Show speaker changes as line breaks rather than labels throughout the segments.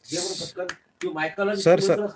Sir sir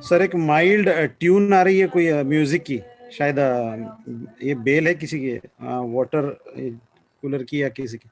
sir एक mild tune आ रही है कोई म्यूजिक की, शायद ये बेल है किसी की, वाटर कूलर की या किसी की।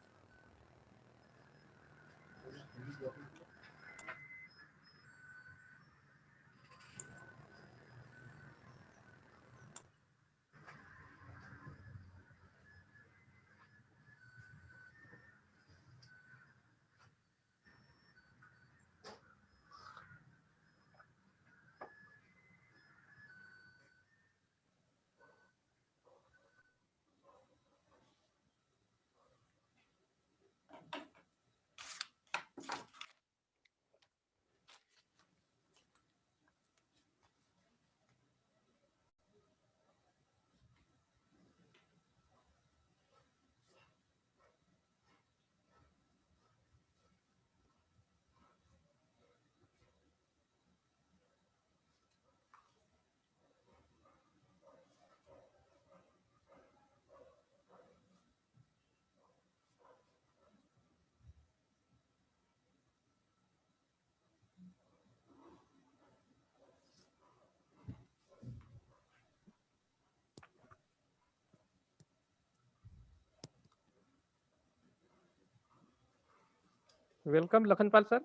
Welcome Lakhanpal sir.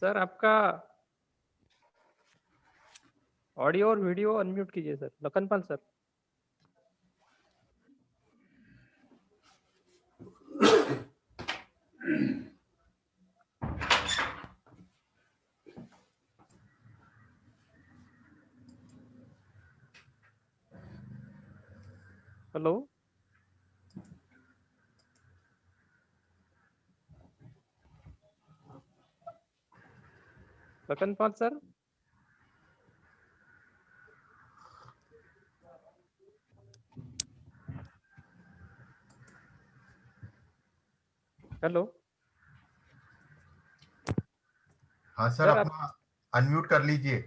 सर आपका ऑडियो और वीडियो अनम्यूट कीजिए sir, Lakhanpal sir. Hello Lakhanpal sir. Hello
हाँ सर, अपना अनम्यूट कर लीजिए।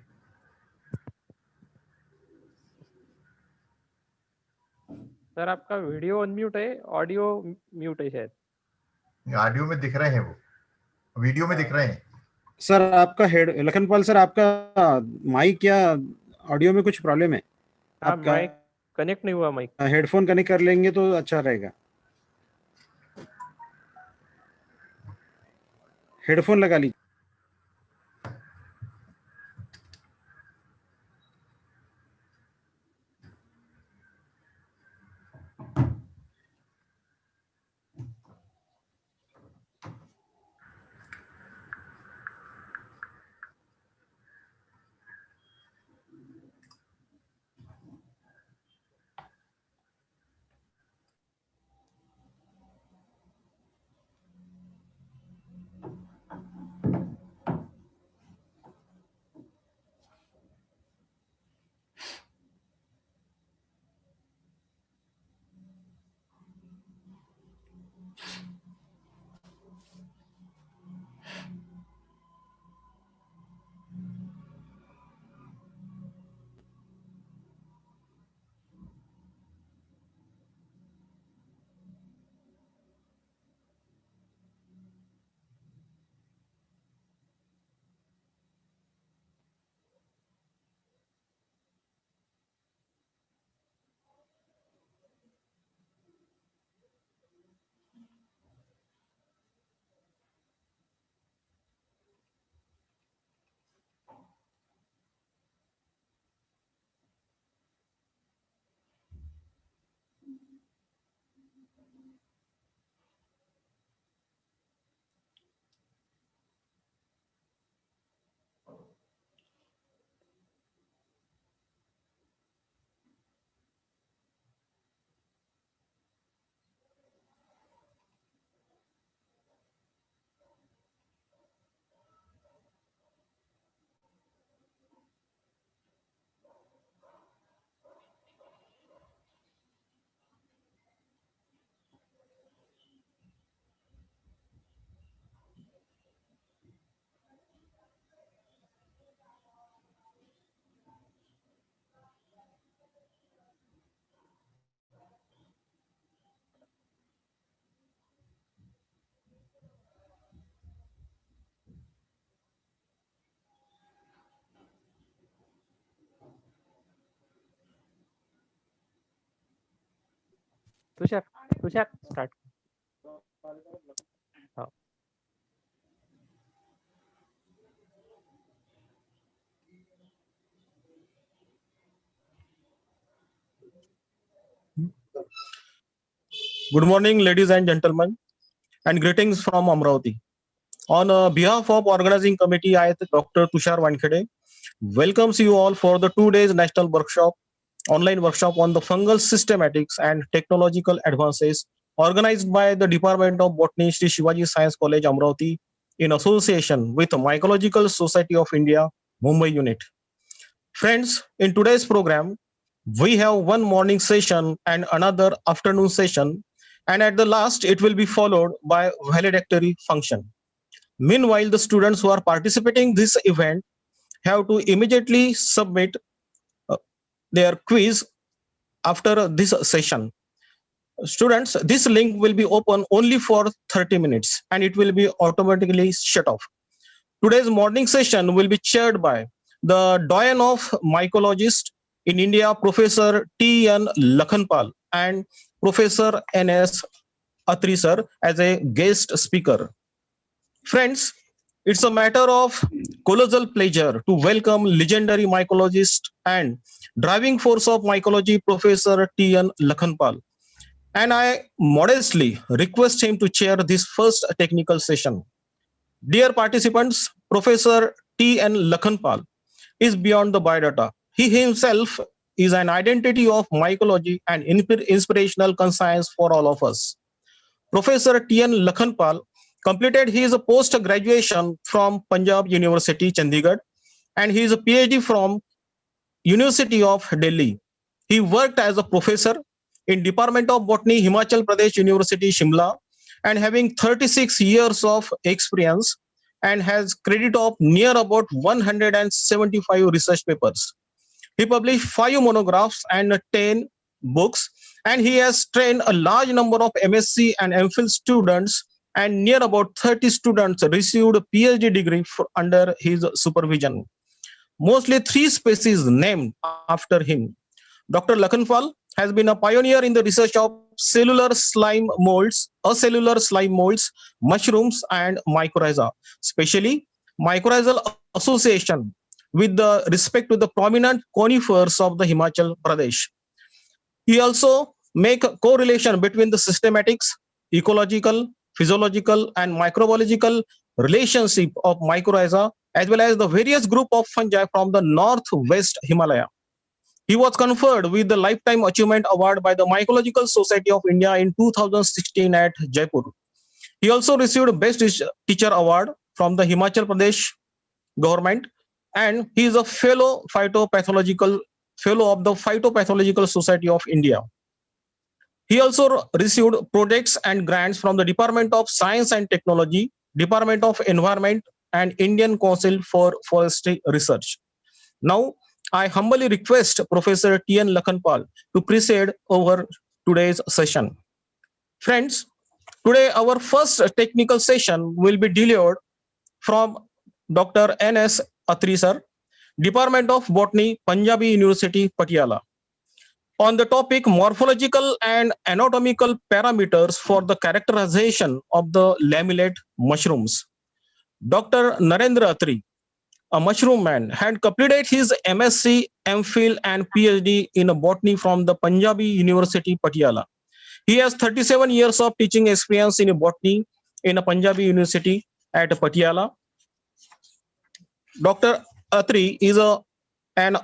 सर आपका वीडियो अनम्यूट है, ऑडियो म्यूट है शायद।
ऑडियो में दिख रहे हैं वो, वीडियो में दिख रहे हैं।
सर आपका हेड लखनपाल सर, आपका माइक या ऑडियो में कुछ प्रॉब्लम है?
हाँ,
आपका
माइक कनेक्ट नहीं हुआ। माइक
हेडफोन कनेक्ट कर लेंगे तो अच्छा रहेगा। हेडफोन लगा लीजिए।
तुषार तुषार स्टार्ट. हो.
Good morning, ladies and gentlemen, and greetings from Amravati. On behalf of organizing committee, I, Dr. Tushar Wankhede, welcomes you all for the 2 days national workshop, online workshop on the fungal systematics and technological advances organized by the Department of Botany, Sri Shivaji Science College, Amravati, in association with the Microscopic Society of India, Mumbai unit. Friends, in today's program, we have one morning session and another afternoon session, and at the last, it will be followed by valedictory function. Meanwhile, the students who are participating this event have to immediately submit their quiz after this session. Students, this link will be open only for 30 minutes and it will be automatically shut off. Today's morning session will be chaired by the doyen of mycologist in India, Professor T.N. Lakhanpal and Professor N.S. Atri sir as a guest speaker. Friends, it's a matter of colossal pleasure to welcome legendary mycologist and driving force of mycology, Professor T.N. Lakhanpal. And I modestly request him to chair this first technical session. Dear participants, Professor T.N. Lakhanpal is beyond the biodata. He himself is an identity of mycology and inspirational conscience for all of us. Professor T.N. Lakhanpal completed his post-graduation from Punjab University, Chandigarh, and he is a PhD from University of Delhi. He worked as a professor in Department of Botany, Himachal Pradesh University, Shimla, and having 36 years of experience and has credit of near about 175 research papers. He published 5 monographs and 10 books, and he has trained a large number of MSc and MPhil students, and near about 30 students received a PhD degree under his supervision. Mostly 3 species named after him. Dr. Lakhanpal has been a pioneer in the research of cellular slime molds, acellular slime molds, mushrooms, and mycorrhiza, especially mycorrhizal association with the respect to the prominent conifers of the Himachal Pradesh. He also make a correlation between the systematics, ecological, physiological, and microbiological relationship of mycorrhiza as well as the various group of fungi from the northwest Himalaya. He was conferred with the Lifetime Achievement Award by the Mycological Society of India in 2016 at Jaipur. He also received Best Teacher Award from the Himachal Pradesh government, and he is a fellow of the Phytopathological Society of India. He also received projects and grants from the Department of Science and Technology, Department of Environment, and Indian Council for Forestry Research. Now, I humbly request Professor T.N. Lakhanpal to preside over today's session. Friends, today our first technical session will be delivered from Dr. N.S. Atri sir, Department of Botany, Punjabi University, Patiala, on the topic morphological and anatomical parameters for the characterization of the lamellate mushrooms. Dr. Narendra Atri, a mushroom man, had completed his MSc, MPhil and PhD in botany from the Punjabi University, Patiala. He has 37 years of teaching experience in botany in a Punjabi University at Patiala. Dr. Atri is an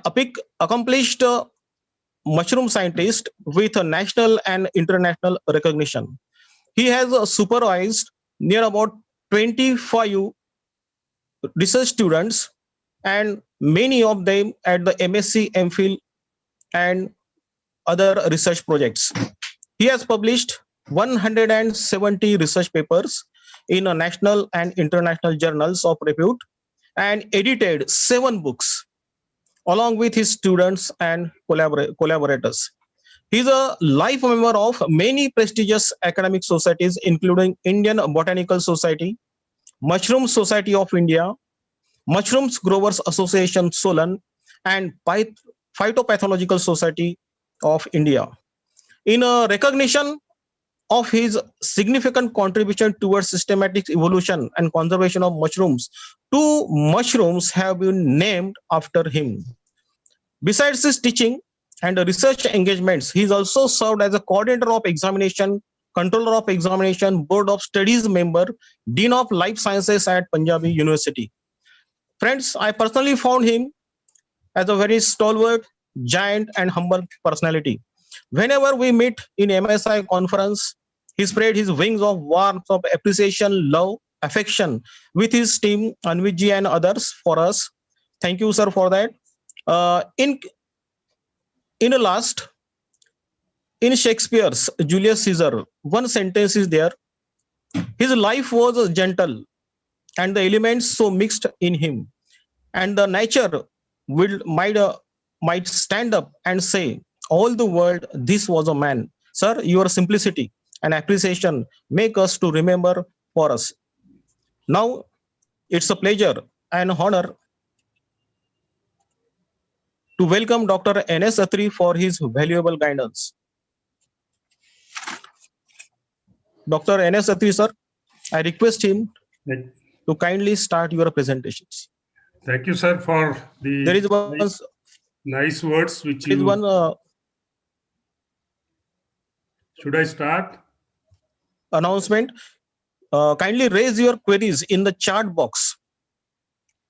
accomplished mushroom scientist with a national and international recognition. He has supervised near about 25 research students, and many of them at the MSc, MPhil, and other research projects. He has published 170 research papers in national and international journals of repute and edited 7 books along with his students and collaborators. He is a life member of many prestigious academic societies, including Indian Botanical Society, Mushroom Society of India, Mushrooms Growers Association Solan, and Phytopathological Society of India. In recognition of his significant contribution towards systematic evolution and conservation of mushrooms, 2 mushrooms have been named after him. Besides his teaching and research engagements, he is also served as a coordinator of examination, controller of examination, board of studies member, dean of life sciences at Punjabi University. Friends, I personally found him as a very stalwart, giant, and humble personality. Whenever we meet in MSI conference, he spread his wings of warmth, of appreciation, love, affection with his team, Anviji and others for us. Thank you, sir, for that. In Shakespeare's Julius Caesar, one sentence is there. His life was gentle, and the elements so mixed in him, and the nature might stand up and say, all the world, this was a man. Sir, your simplicity and appreciation make us to remember for us. Now, it's a pleasure and honor to welcome Dr. N.S. Atri for his valuable guidance. Dr. N.S. Atri, sir, I request him to kindly start your presentations.
Thank you, sir, for the
There is one
nice words which
there is
you...
one
Should I start?
Announcement. Kindly raise your queries in the chat box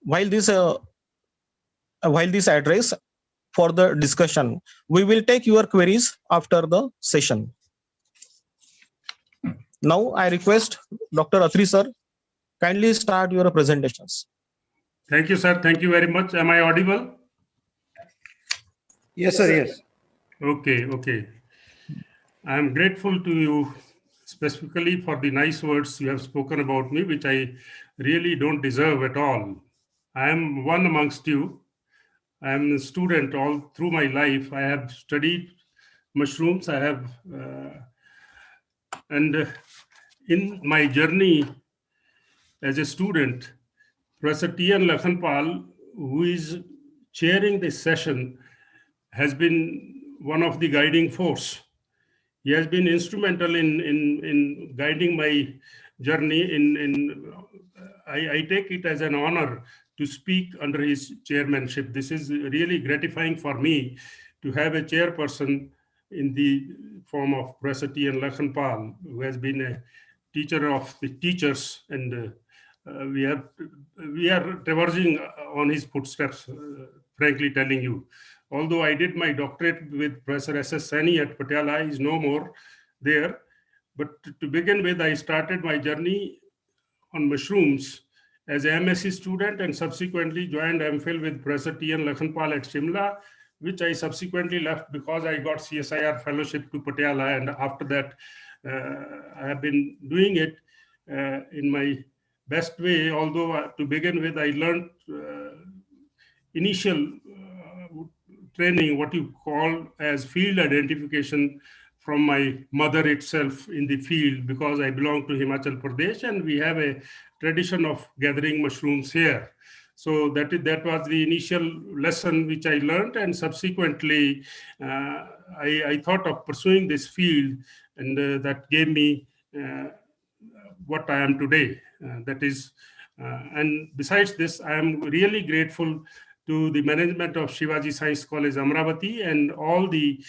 while this address for the discussion. We will take your queries after the session. Now I request Dr. Atri sir, kindly start your presentations.
Thank you, sir. Thank you very much. Am I audible?
Yes, sir. Yes.
Okay. I am grateful to you specifically for the nice words you have spoken about me, which I really don't deserve at all. I am one amongst you. I am a student all through my life. I have studied mushrooms. I have, in my journey as a student, Professor T.N. Lakhanpal, who is chairing this session, has been one of the guiding force. He has been instrumental in guiding my journey. I take it as an honor to speak under his chairmanship. This is really gratifying for me to have a chairperson in the form of Professor T.N. Lakhanpal, who has been a teacher of the teachers, and we are traversing on his footsteps, frankly telling you. Although I did my doctorate with Professor S.S. Saini at Patiala, he is no more there. But to begin with, I started my journey on mushrooms as a MSc student and subsequently joined MPhil with Professor T.N. Lakhanpal at Shimla, which I subsequently left because I got CSIR fellowship to Patiala, and after that I have been doing it in my best way. Although to begin with, I learned initial training, what you call as field identification, from my mother itself in the field, because I belong to Himachal Pradesh and we have a tradition of gathering mushrooms here. So that was the initial lesson which I learned, and subsequently I thought of pursuing this field, and that gave me what I am today. And besides this, I am really grateful to the management of Shivaji Science College, Amravati, and all the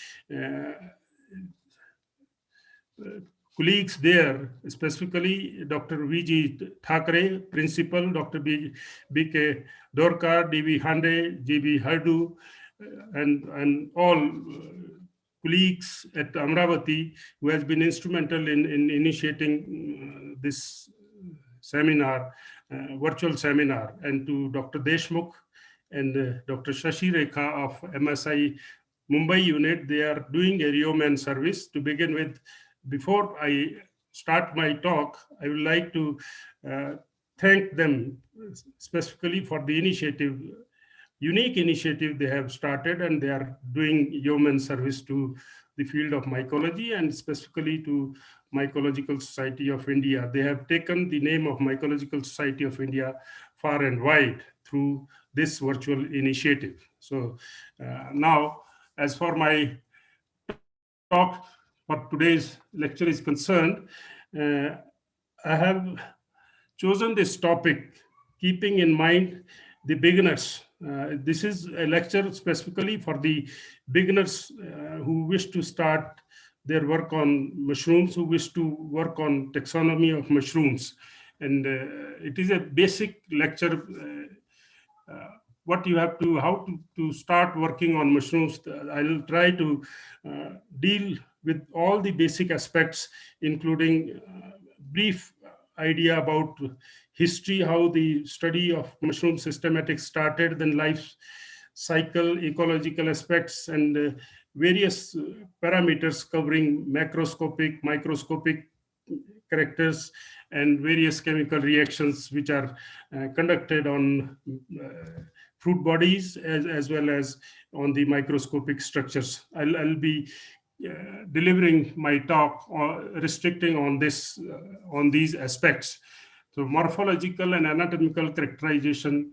colleagues there, specifically Dr. V.G. Thakre, Principal, Dr. B.K. Dorkar, D.V. Hande, G.B. Hardu, and all colleagues at Amravati who has been instrumental in initiating this seminar, virtual seminar, and to Dr. Deshmukh and Dr. Shashi Rekha of MSI Mumbai unit. They are doing a yeoman service. To begin with, before I start my talk, I would like to thank them specifically for the initiative, unique initiative they have started, and they are doing yeoman service to the field of mycology, and specifically to Mycological Society of India. They have taken the name of Mycological Society of India far and wide through this virtual initiative. So now, as for my talk, what today's lecture is concerned, I have chosen this topic keeping in mind the beginners. This is a lecture specifically for the beginners who wish to start their work on mushrooms, who wish to work on taxonomy of mushrooms. And it is a basic lecture, what you have to, how to start working on mushrooms. I'll try to deal with all the basic aspects, including brief idea about history, how the study of mushroom systematics started, then life cycle, ecological aspects, and various parameters covering macroscopic, microscopic characters, and various chemical reactions which are conducted on fruit bodies as well as on the microscopic structures. I'll be delivering my talk restricting on this on these aspects. So morphological and anatomical characterization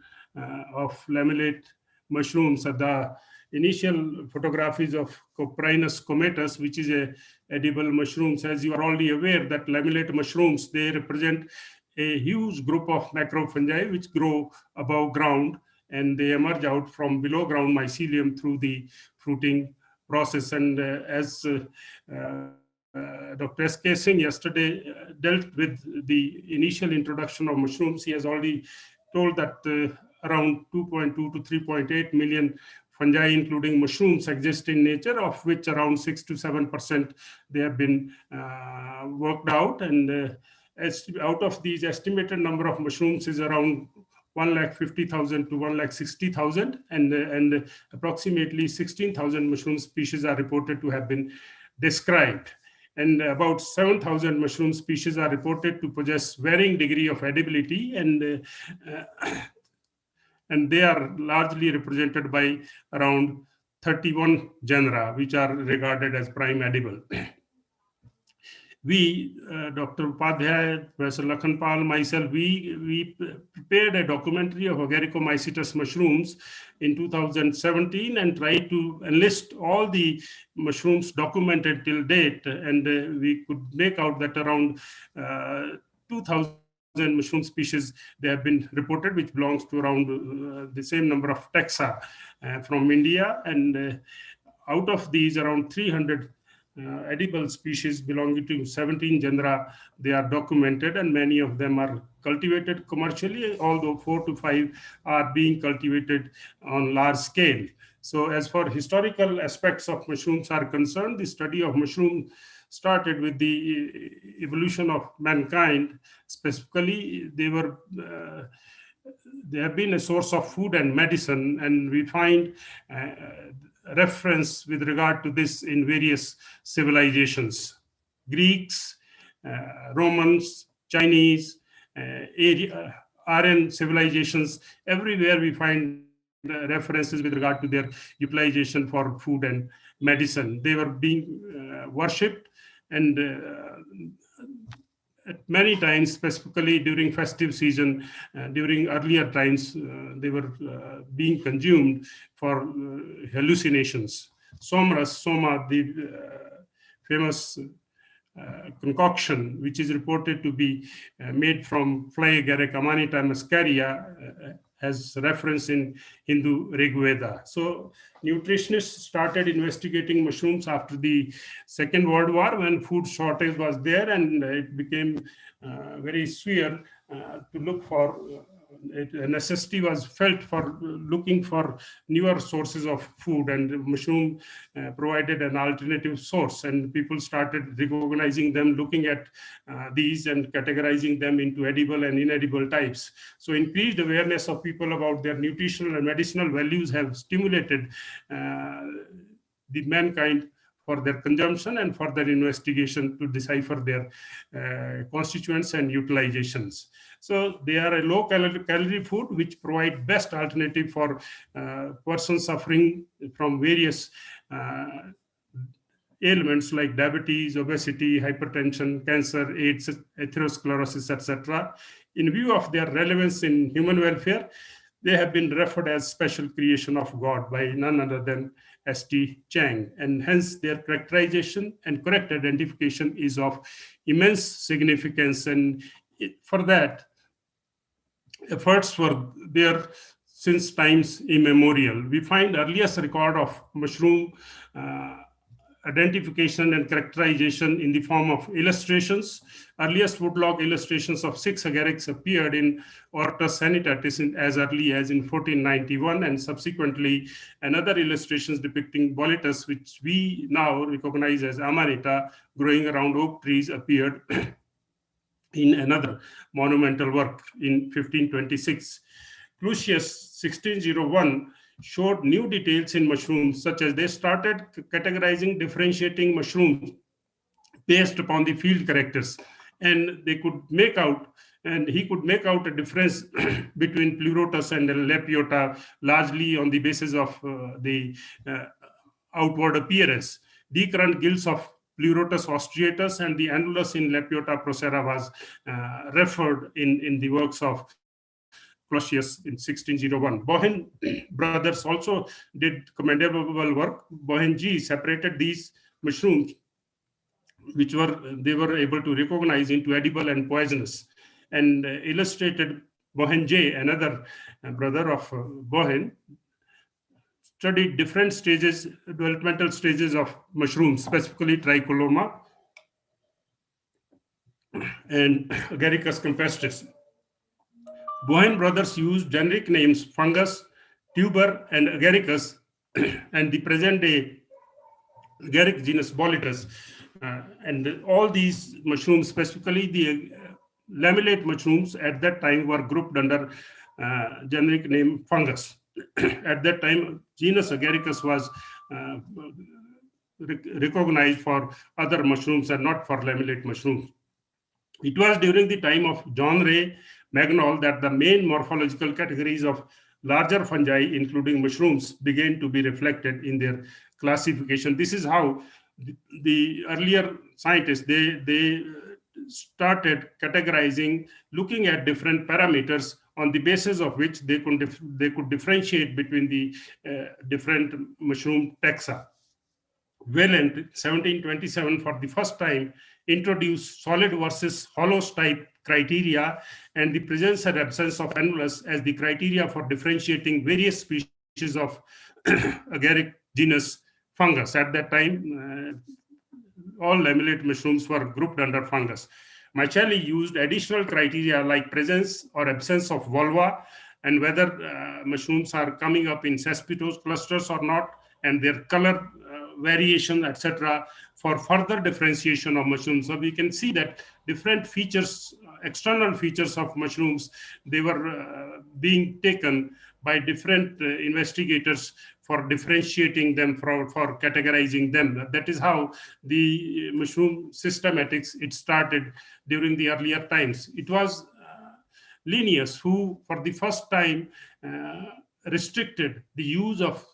of lamellate mushrooms are the initial photographies of Coprinus comatus, which is a edible mushrooms. As you are already aware that lamellate mushrooms, they represent a huge group of macrofungi which grow above ground, and they emerge out from below ground mycelium through the fruiting process. And as Dr. S.K. Singh yesterday dealt with the initial introduction of mushrooms, he has already told that around 2.2 to 3.8 million fungi, including mushrooms, exist in nature, of which around 6 to 7% they have been worked out. And out of these, estimated number of mushrooms is around 150,000 to 160,000, and approximately 16,000 mushroom species are reported to have been described. And about 7,000 mushroom species are reported to possess varying degree of edibility, and they are largely represented by around 31 genera, which are regarded as prime edible. We, Dr. Upadhyay, Professor Lakhanpal, myself, we prepared a documentary of Agaricomycetes mushrooms in 2017 and tried to enlist all the mushrooms documented till date. And we could make out that around 2,000 mushroom species they have been reported, which belongs to around the same number of taxa from India. And out of these, around 300 edible species belonging to 17 genera, they are documented, and many of them are cultivated commercially, although 4 to 5 are being cultivated on large scale. So as for historical aspects of mushrooms are concerned, the study of mushrooms started with the evolution of mankind. Specifically, they have been a source of food and medicine, and we find reference with regard to this in various civilizations. Greeks, Romans, Chinese, Aryan civilizations, everywhere we find references with regard to their utilization for food and medicine. They were being worshipped, and at many times, specifically during festive season, during earlier times, they were being consumed for hallucinations. Soma, the famous concoction, which is reported to be made from fly agar Amanita muscaria, has reference in Hindu Rig Veda. So nutritionists started investigating mushrooms after the Second World War, when food shortage was there, and it became very severe to look for. A necessity was felt for looking for newer sources of food, and mushroom provided an alternative source, and people started recognizing them, looking at these and categorizing them into edible and inedible types. So increased awareness of people about their nutritional and medicinal values have stimulated the mankind for their consumption and for their investigation to decipher their constituents and utilizations. So they are a low calorie food which provide best alternative for persons suffering from various ailments like diabetes, obesity, hypertension, cancer, AIDS, atherosclerosis, etc. In view of their relevance in human welfare, they have been referred as special creation of God by none other than S.T. Chang, and hence their characterization and correct identification is of immense significance. And for that, efforts were there since times immemorial. We find earliest record of mushroom identification and characterization in the form of illustrations. Earliest woodlog illustrations of 6 agarics appeared in Ortus sanitatis as early as in 1491, and subsequently another illustrations depicting Boletus, which we now recognize as Amanita, growing around oak trees, appeared in another monumental work in 1526. Clusius, 1601, showed new details in mushrooms, such as they started categorizing, differentiating mushrooms based upon the field characters, and they could make out, and he could make out a difference between pleurotus and lepiota, largely on the basis of the outward appearance. Decurrent gills of Pleurotus austriatus and the annulus in Lepiota procera was referred in the works of Clusius in 1601. Bohen brothers also did commendable work. Bohen G separated these mushrooms, which they were able to recognize into edible and poisonous, and illustrated Bohen J, another brother of Bohen, studied different stages, developmental stages of mushrooms, specifically tricholoma and Agaricus campestris. Bohen brothers used generic names fungus, tuber, and agaricus, and the present day agaric genus Boletus. And all these mushrooms, specifically the lamellate mushrooms, at that time were grouped under generic name fungus. At that time, genus Agaricus was recognized for other mushrooms and not for lamellate mushrooms. It was during the time of John Ray Magnol that the main morphological categories of larger fungi, including mushrooms, began to be reflected in their classification. This is how the earlier scientists, they started categorizing, looking at different parameters on the basis of which they could differentiate between the different mushroom taxa. Wieland, 1727, for the first time introduced solid versus hollows type criteria and the presence and absence of annulus as the criteria for differentiating various species of agaric genus fungus. At that time, all lamellate mushrooms were grouped under fungus. Michelli used additional criteria like presence or absence of vulva and whether mushrooms are coming up in cespitous clusters or not, and their color variation, etc., for further differentiation of mushrooms. So we can see that different features, external features of mushrooms, they were being taken by different investigators for differentiating them, for categorizing them. That is how the mushroom systematics, it started during the earlier times. It was Linnaeus who, for the first time, restricted the use of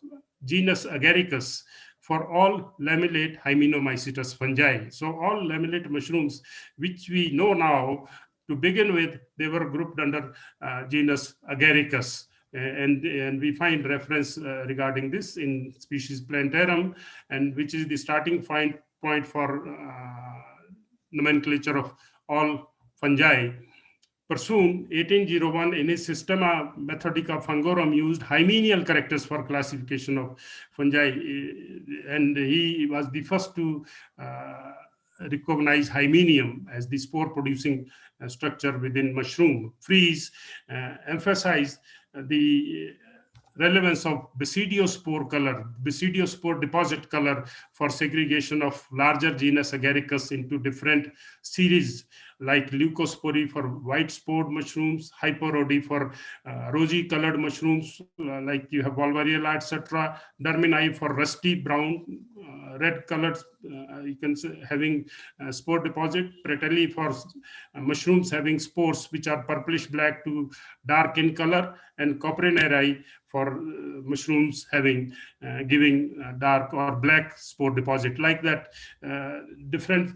genus Agaricus for all lamellate hymenomycetous fungi. So all lamellate mushrooms, which we know now, to begin with, they were grouped under genus Agaricus. And we find reference regarding this in species Plantarum, and which is the starting point for nomenclature of all fungi. Persoon, 1801, in his Systema Methodica Fungorum, used hymeneal characters for classification of fungi, and he was the first to recognize hymenium as the spore-producing structure within mushroom. Fries emphasized the relevance of basidiospore color, basidiospore deposit color for segregation of larger genus Agaricus into different series, like leucospori for white-spored mushrooms, hyporrhody for rosy-colored mushrooms, like you have Volvariella, etc. Dermini for rusty brown, red-colored, you can say, having spore deposit. Pretelli for mushrooms having spores which are purplish-black to dark in color, and Coprineri for mushrooms having giving dark or black spore deposit. Like that, different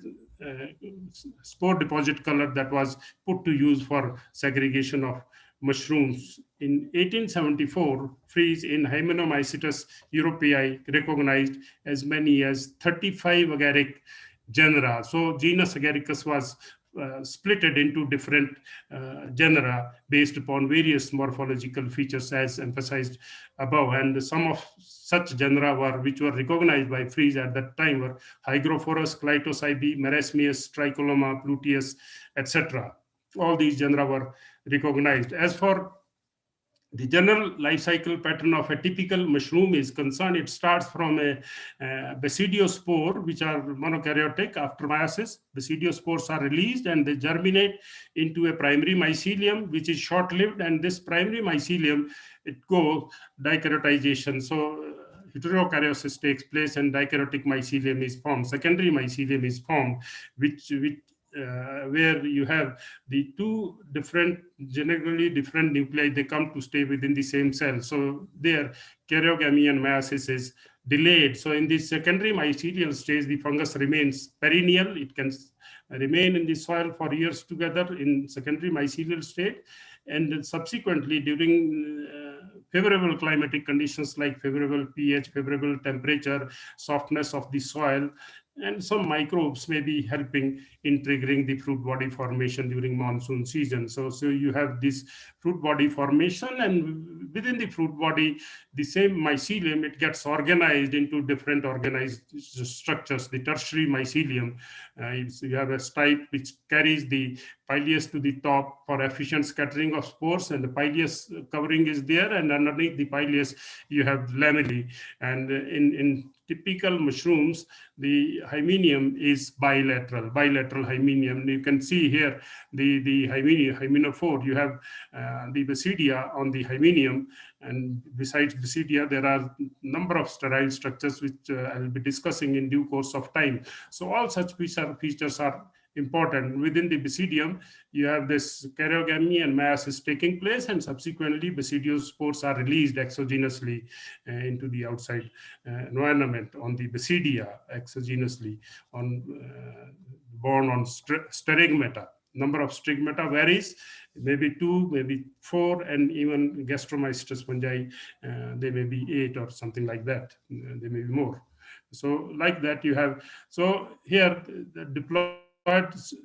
spore deposit color that was put to use for segregation of mushrooms. In 1874, Fries in Hymenomycetus europaei recognized as many as 35 agaric genera. So genus Agaricus was splitted into different genera based upon various morphological features as emphasized above. And some of such genera which were recognized by Fries at that time were Hygrophorus, Clitocybe, Marasmius, Tricoloma, Pluteus, etc. All these genera were recognized. As for the general life cycle pattern of a typical mushroom is concerned, it starts from a basidiospore, which are monokaryotic. After meiosis, basidiospores are released and they germinate into a primary mycelium, which is short-lived. And this primary mycelium, it goes dikaryoticization. So heterokaryosis takes place and dikaryotic mycelium is formed. Secondary mycelium is formed, where you have the two different, generally different nuclei, they come to stay within the same cell. So their karyogamy and meiosis is delayed. So in the secondary mycelial stage, the fungus remains perennial. It can remain in the soil for years together in secondary mycelial state. And subsequently, during favorable climatic conditions like favorable pH, favorable temperature, softness of the soil, and some microbes may be helping in triggering the fruit body formation during monsoon season. So you have this fruit body formation, and within the fruit body, the same mycelium, it gets organized into different organized structures. The tertiary mycelium, so you have a stipe which carries the pileus to the top for efficient scattering of spores, and the pileus covering is there, and underneath the pileus you have lamellae. And in typical mushrooms, the hymenium is bilateral hymenium. You can see here the hymenophore. You have the basidia on the hymenium, and besides basidia, there are number of sterile structures which I'll be discussing in due course of time. So all such features are important. Within the basidium, you have this karyogamy and meiosis taking place, and subsequently basidiospores are released exogenously into the outside environment on the basidia, exogenously born on sterigmata. Number of stigmata varies, maybe 2, maybe 4, and even gastromycetes fungi, they may be 8 or something like that. They may be more. So like that you have, so here the diploid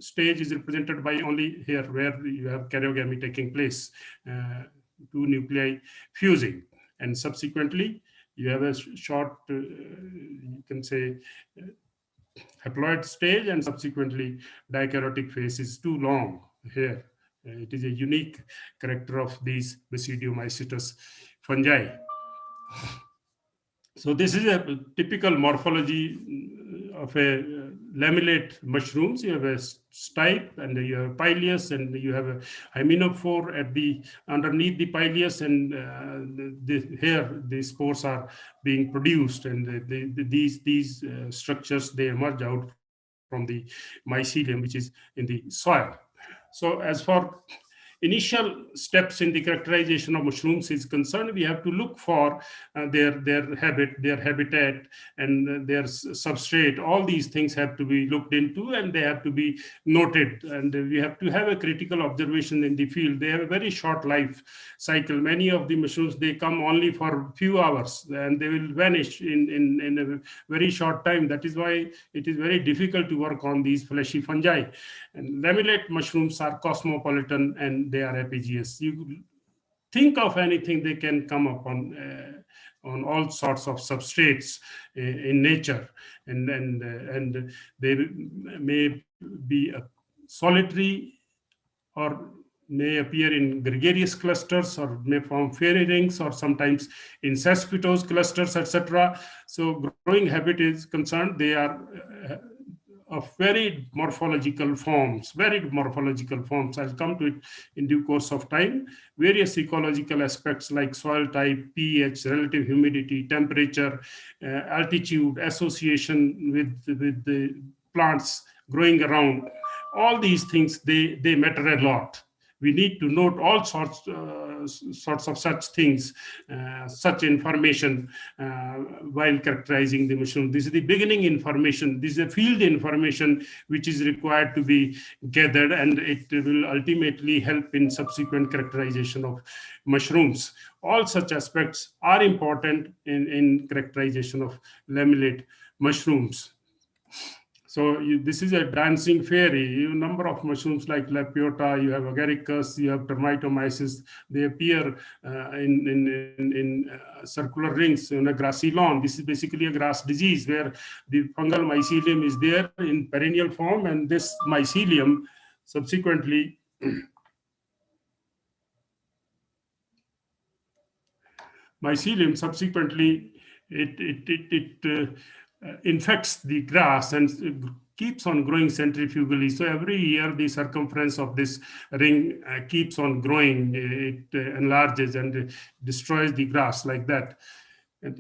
stage is represented by only here where you have karyogamy taking place, 2 nuclei fusing, and subsequently you have a short, you can say, haploid stage, and subsequently dikaryotic phase is too long here. It is a unique character of these basidiomycetous fungi. So this is a typical morphology of a lamellate mushrooms. You have a stipe, and you have pileus, and you have a hymenophore at the underneath the pileus, and here the spores are being produced, and these structures, they emerge out from the mycelium, which is in the soil. So as for initial steps in the characterization of mushrooms is concerned, we have to look for their habitat, and their substrate. All these things have to be looked into, and they have to be noted, and we have to have a critical observation in the field. They have a very short life cycle. Many of the mushrooms, they come only for a few hours, and they will vanish in a very short time. That is why it is very difficult to work on these fleshy fungi. And lamellate mushrooms are cosmopolitan, and they are epigeous. You think of anything, they can come up on all sorts of substrates in nature, and they may be solitary, or may appear in gregarious clusters, or may form fairy rings, or sometimes in cespitous clusters, etc. So growing habit is concerned, they are of varied morphological forms. I'll come to it in due course of time. Various ecological aspects like soil type, pH, relative humidity, temperature, altitude, association with the plants growing around. All these things, they matter a lot. We need to note all sorts of such things, such information while characterizing the mushroom. This is the beginning information. This is a field information which is required to be gathered, and it will ultimately help in subsequent characterization of mushrooms. All such aspects are important in characterization of lamellate mushrooms. So this is a dancing fairy. You number of mushrooms like Lepiota, you have Agaricus, you have Termitomyces. They appear in circular rings in a grassy lawn. This is basically a grass disease where the fungal mycelium is there in perennial form, and this mycelium subsequently infects the grass and keeps on growing centrifugally. So every year the circumference of this ring keeps on growing. It enlarges and destroys the grass like that. And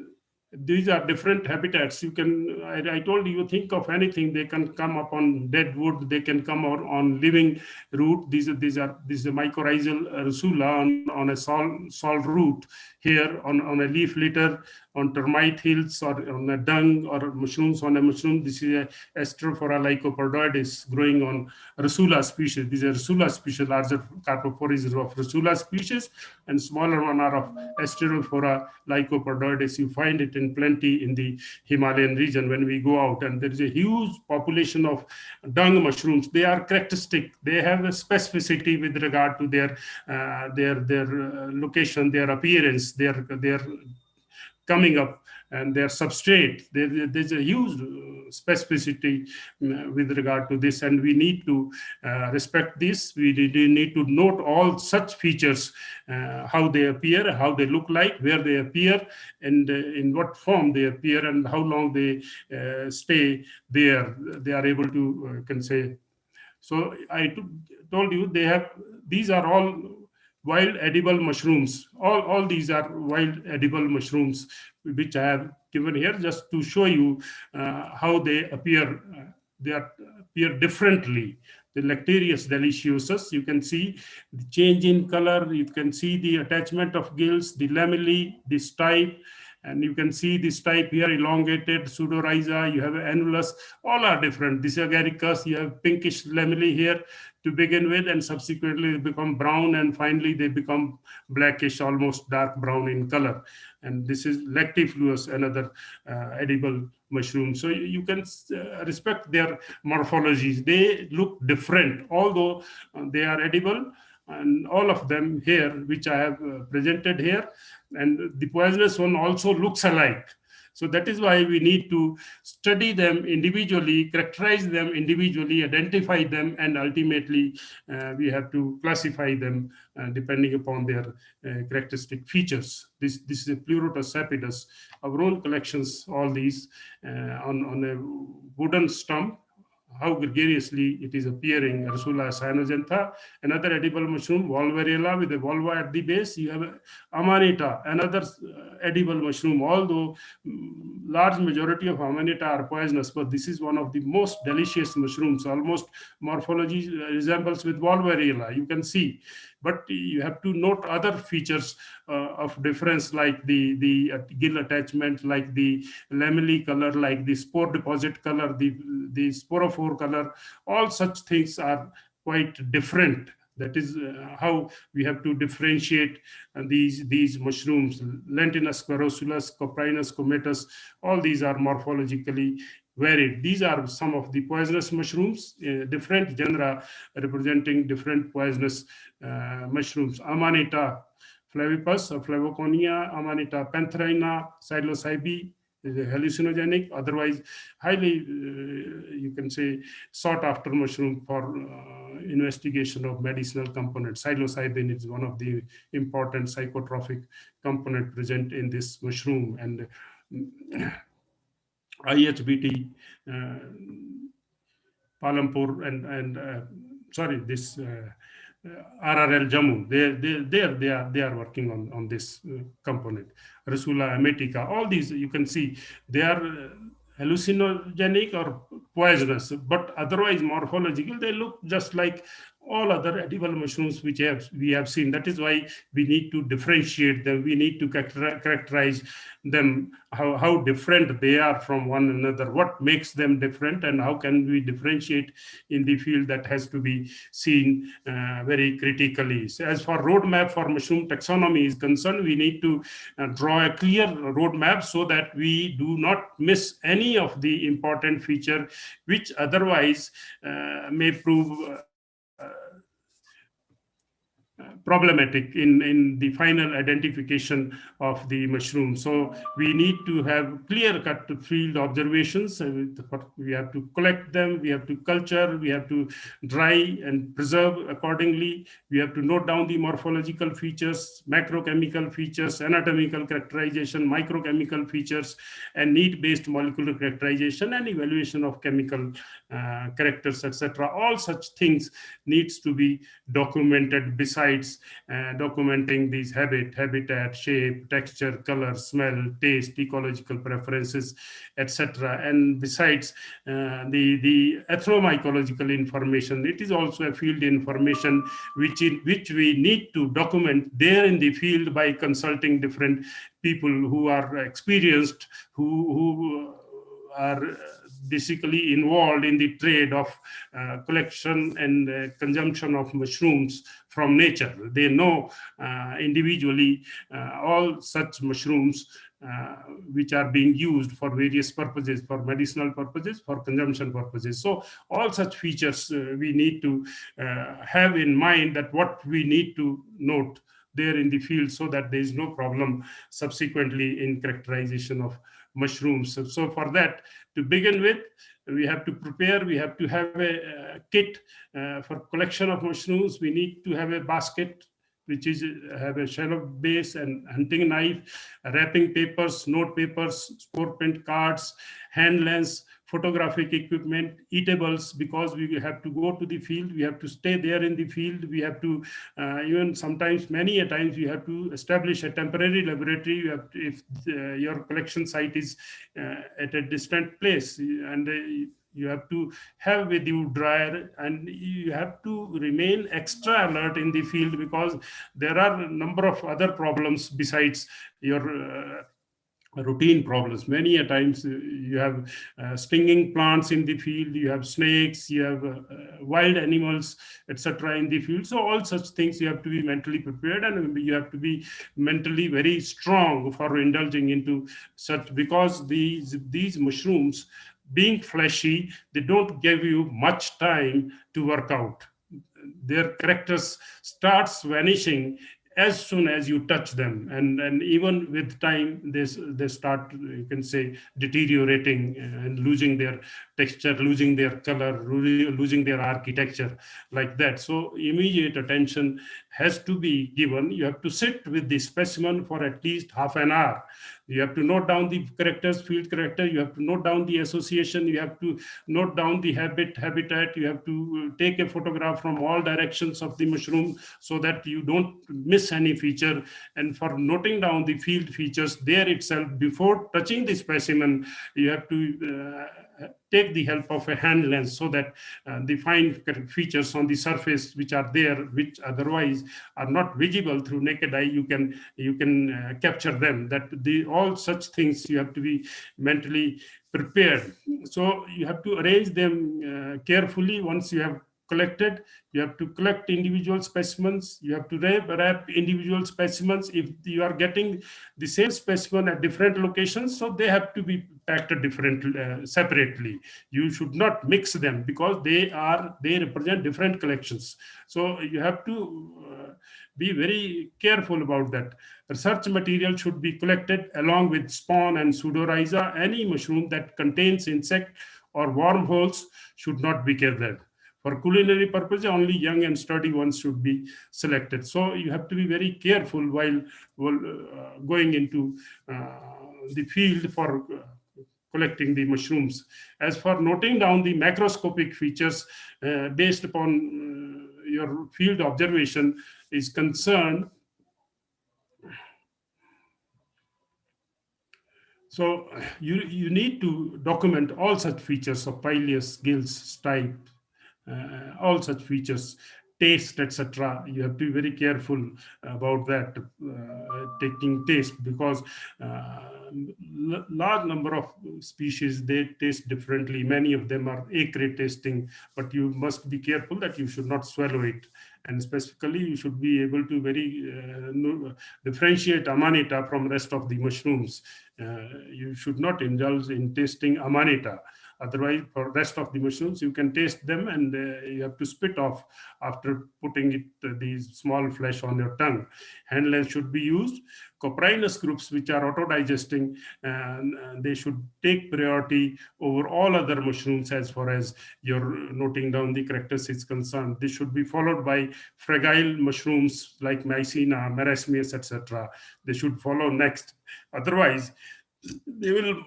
these are different habitats. You can, I told you, think of anything, they can come up on dead wood, they can come on living root. This is a mycorrhizal rusula on a sol root here, on a leaf litter, on termite hills, or on a dung, or mushrooms on a mushroom. This is a Asterophora lycopodoides growing on rusula species. These are rusula species. Larger carpophores of rusula species, and smaller one are of Asterophora lycopodoides. You find it in plenty in the Himalayan region when we go out, and there is a huge population of dung mushrooms. They are characteristic. They have a specificity with regard to their location, their appearance, their coming up, and their substrate. There's a huge specificity with regard to this, and we need to respect this. We need to note all such features, how they appear, how they look like, where they appear, and in what form they appear, and how long they stay there. They are able to can say. So I told you these are all wild edible mushrooms. All these are wild edible mushrooms, which I have given here just to show you how they appear. They appear differently. The Lactarius deliciosus, you can see the change in color. You can see the attachment of gills, the lamellae, the stipe, and you can see this type here, elongated, pseudorhiza, you have annulus, all are different. This is agaricus, you have pinkish lamellae here to begin with, and subsequently they become brown, and finally they become blackish, almost dark brown in color. And this is lactifluous, another edible mushroom. So you can respect their morphologies. They look different, although they are edible, and all of them here, which I have presented here, and the poisonous one also looks alike. So that is why we need to study them individually, characterize them individually, identify them, and ultimately we have to classify them depending upon their characteristic features. This is a Pleurotus sapidus. Our own collections, all these on a wooden stump, how gregariously it is appearing. Ursula cyanogentha, another edible mushroom. Volvarella with a volva at the base. You have Amanita, another edible mushroom. Although large majority of Amanita are poisonous, but this is one of the most delicious mushrooms. Almost morphology resembles with Volvarella. You can see, but you have to note other features of difference, like the gill attachment, like the lamellae color, like the spore deposit color, the sporophore color. All such things are quite different. That is how we have to differentiate these mushrooms. Lentinus, Querulus, Coprinus, Comatus, all these are morphologically varied. These are some of the poisonous mushrooms, different genera representing different poisonous mushrooms. Amanita flavipus or Flavoconia, Amanita pantherina, psilocybe is a hallucinogenic, otherwise highly, you can say, sought after mushroom for investigation of medicinal components. Psilocybin is one of the important psychotropic component present in this mushroom. And IHBT, Palampur, and sorry, this RRL Jammu, they are working on this component. Rasula ametica, all these you can see they are hallucinogenic or poisonous, but otherwise morphological they look just like all other edible mushrooms which we have seen. That is why we need to differentiate them. We need to characterize them, how different they are from one another, what makes them different, and how can we differentiate in the field. That has to be seen very critically. So as for roadmap for mushroom taxonomy is concerned, we need to draw a clear roadmap so that we do not miss any of the important feature which otherwise may prove problematic in the final identification of the mushroom. So we need to have clear-cut field observations. We have to collect them, we have to culture, we have to dry and preserve accordingly. We have to note down the morphological features, macrochemical features, anatomical characterization, microchemical features, and need-based molecular characterization and evaluation of chemical characters, etc. All such things needs to be documented, besides documenting these habitat, shape, texture, color, smell, taste, ecological preferences, etc. And besides the ethnomycological information, it is also a field information which we need to document there in the field by consulting different people who are experienced, who are basically involved in the trade of collection and consumption of mushrooms from nature. They know individually all such mushrooms which are being used for various purposes, for medicinal purposes, for consumption purposes. So all such features we need to have in mind, that what we need to note there in the field, so that there is no problem subsequently in characterization of mushrooms. So for that, to begin with, we have to prepare, we have to have a kit for collection of mushrooms. We need to have a basket which is have a shallow base and hunting knife, wrapping papers, note papers, spore print cards, hand lens, photographic equipment, eatables, because we have to go to the field, we have to stay there in the field, we have to even sometimes, many a times, we have to establish a temporary laboratory. You have to, if your collection site is at a distant place, and you have to have with you dryer, and you have to remain extra alert in the field, because there are a number of other problems besides your routine problems. Many a times you have stinging plants in the field, you have snakes, you have wild animals, etc. in the field. So all such things you have to be mentally prepared, and you have to be mentally very strong for indulging into such, because these mushrooms, being fleshy, they don't give you much time to work out. Their characters starts vanishing as soon as you touch them, and even with time they start, you can say, deteriorating and losing their texture, losing their color, losing their architecture, like that. So immediate attention has to be given. You have to sit with the specimen for at least half an hour. You have to note down the characters, field character. You have to note down the association. You have to note down the habitat. You have to take a photograph from all directions of the mushroom so that you don't miss any feature. And for noting down the field features there itself, before touching the specimen, you have to take the help of a hand lens so that the fine features on the surface which are there, which otherwise are not visible through naked eye, you can capture them. That all such things you have to be mentally prepared. So you have to arrange them carefully. Once you have collected, you have to collect individual specimens. You have to wrap individual specimens. If you are getting the same specimen at different locations, so they have to be packed separately. You should not mix them because they represent different collections. So you have to be very careful about that. Research material should be collected along with spawn and pseudorhiza. Any mushroom that contains insect or wormholes should not be gathered. For culinary purposes, only young and sturdy ones should be selected. So you have to be very careful while going into the field for collecting the mushrooms. As for noting down the macroscopic features based upon your field observation is concerned, so you need to document all such features of pileus, gills, stipe, all such features, taste, etc. You have to be very careful about that, taking taste, because large number of species, they taste differently. Many of them are acrid tasting, but you must be careful that you should not swallow it. And specifically, you should be able to very differentiate amanita from rest of the mushrooms. You should not indulge in tasting amanita. Otherwise, for rest of the mushrooms, you can taste them, and you have to spit off after putting it, the small flesh on your tongue. Hand lens should be used. Coprinus groups, which are autodigesting, they should take priority over all other mushrooms as far as your noting down the characters is concerned. This should be followed by fragile mushrooms like Mycena, Marasmius, etc. They should follow next. Otherwise, they will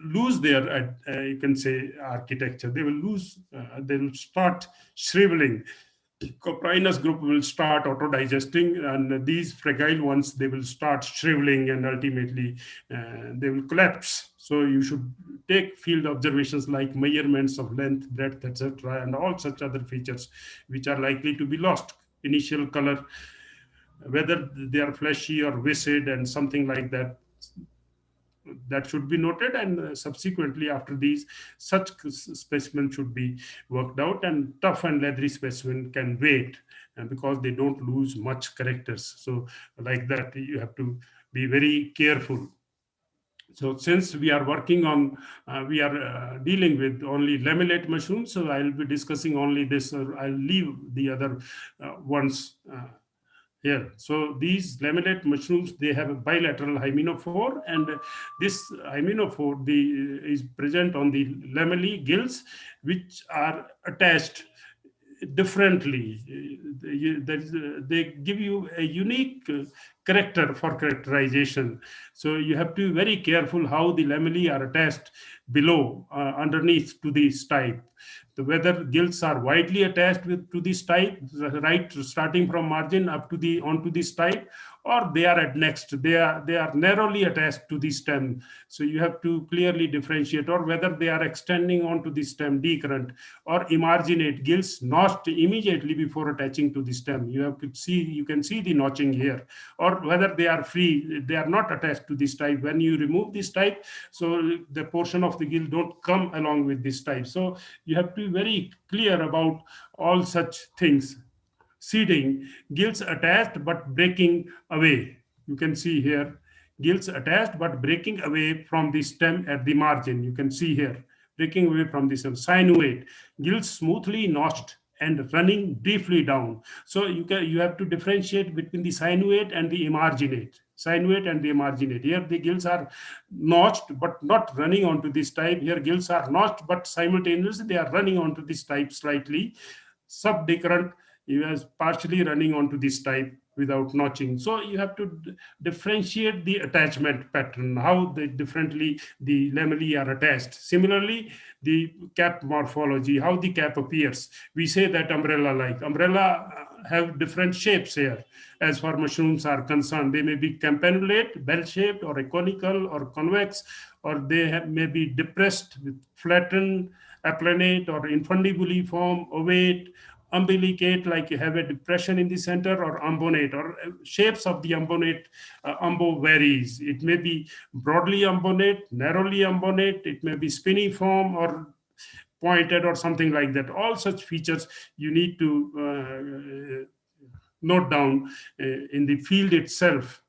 lose their, you can say, architecture. They will start shriveling. Coprinus group will start autodigesting, and these fragile ones, they will start shriveling, and ultimately they will collapse. So you should take field observations like measurements of length, breadth, etc., and all such other features which are likely to be lost. Initial color, whether they are fleshy or viscid and something like that, that should be noted. And subsequently, after these, such specimen should be worked out, and tough and leathery specimen can wait because they don't lose much characters. So like that, you have to be very careful. So since we are working on, we are dealing with only lamellate mushrooms, so I'll be discussing only this. I'll leave the other ones here. So these lamellate mushrooms, they have a bilateral hymenophore, and this hymenophore is present on the lamellae gills, which are attached differently. They give you a unique character for characterization. So you have to be very careful how the lamellae are attached below, underneath to the stipe. Whether gills are widely attached to the stipe, right, starting from margin up to onto the stipe, or they are at next. They are narrowly attached to the stem. So you have to clearly differentiate, or whether they are extending onto the stem, decurrent, or emarginate, gills notched immediately before attaching to the stem. You can see the notching here, or whether they are free, they are not attached to this stipe. When you remove this stipe, so the portion of the gill don't come along with this stipe. So you have to be very clear about all such things. Seeding, gills attached but breaking away. You can see here, gills attached but breaking away from the stem at the margin. You can see here, breaking away from the stem. Sinuate, gills smoothly notched and running briefly down. So you have to differentiate between the sinuate and the emarginate. Sinuate and the emarginate. Here the gills are notched but not running onto this type. Here gills are notched but simultaneously they are running onto this type slightly. Subdecurrent is partially running onto this type without notching. So you have to differentiate the attachment pattern, how they differently the lamellae are attached. Similarly, the cap morphology, how the cap appears. We say that umbrella-like. Umbrella have different shapes here. As far mushrooms are concerned, they may be campanulate, bell-shaped, or a conical or convex, or they may be depressed with flattened, aplanate, or infundibuliform, ovate, umbilicate, like you have a depression in the center, or umbonate, or shapes of the umbonate, umbo varies. It may be broadly umbonate, narrowly umbonate, it may be spiniform or pointed or something like that. All such features you need to note down in the field itself.